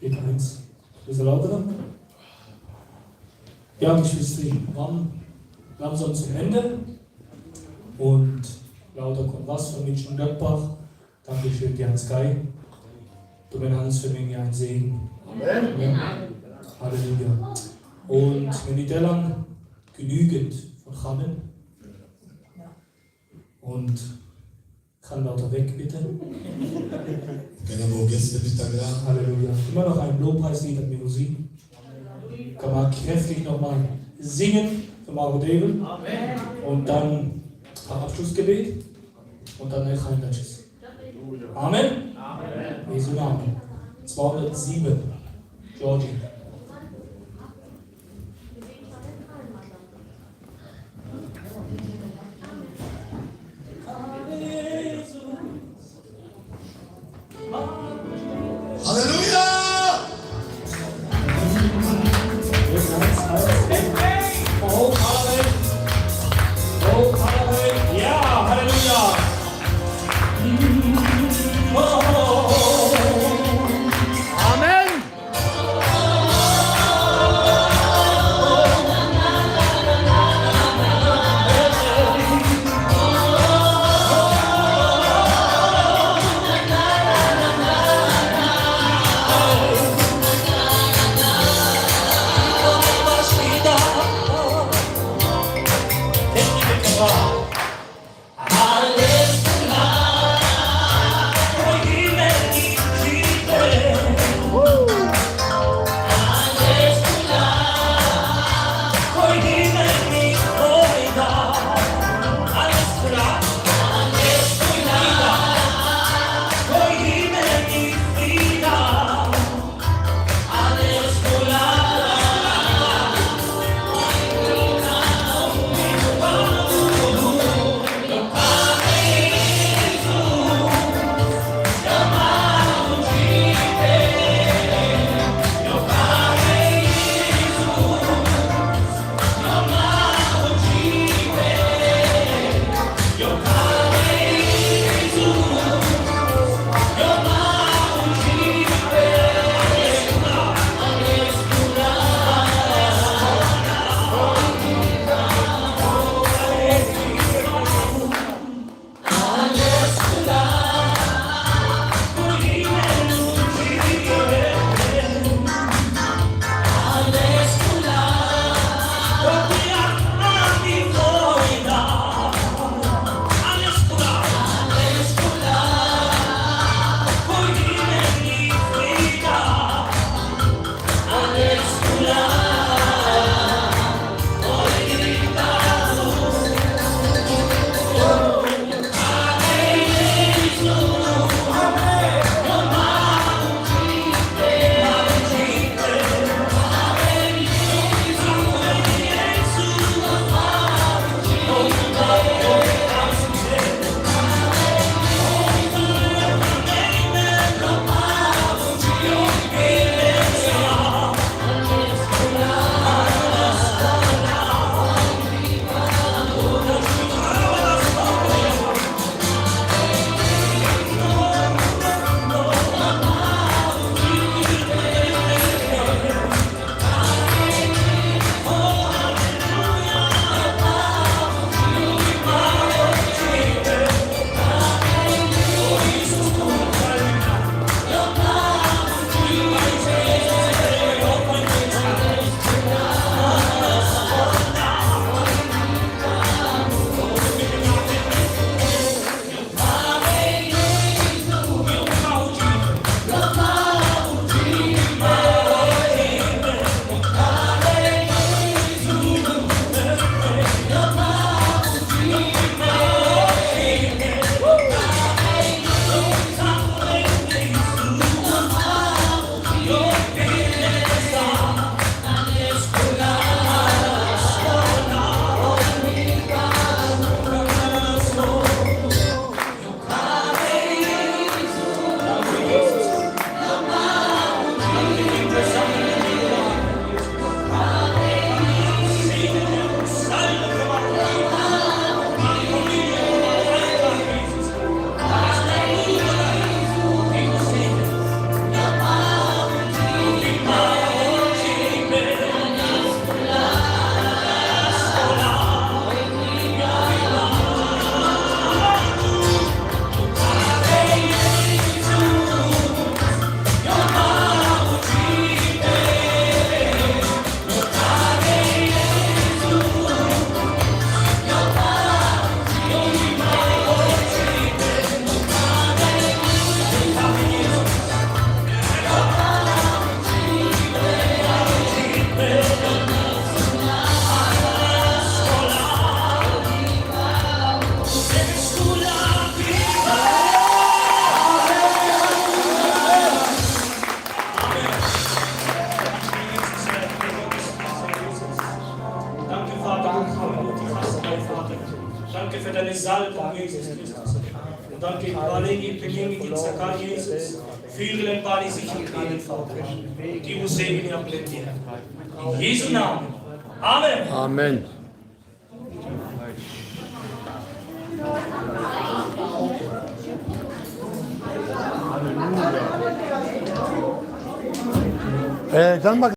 Geht eins. Bisschen lauter. Ja, Geschwister, wir haben langsam zum Ende. Und lauter kommt was von Mitchell Göttbach. Dankeschön, Jan Sky. Du bist Hans für mich ein Segen. Amen. Halleluja. Und wenn ich da lang genügend von Chamen und kann lauter weg, bitte. Halleluja. Immer noch ein Lobpreislied an Melodie. kann man kräftig nochmal singen für Marco David. Amen. Und dann ein paar Abschlussgebet. Und dann ein Tschüss. Amen. Amen. Jesu Namen. 207. Georgie. Halleluja! Oh, Amen. Oh, Amen. Ja, Halleluja. Oh. Amen! Salbung, Jesus Christus. Und danke, Kollege, Pemini, die Zakar, Jesus. Führen, Bali, sich und Leben, Vater. Die Museen, ja, plädieren. In Jesu Namen. Amen. Amen. Dann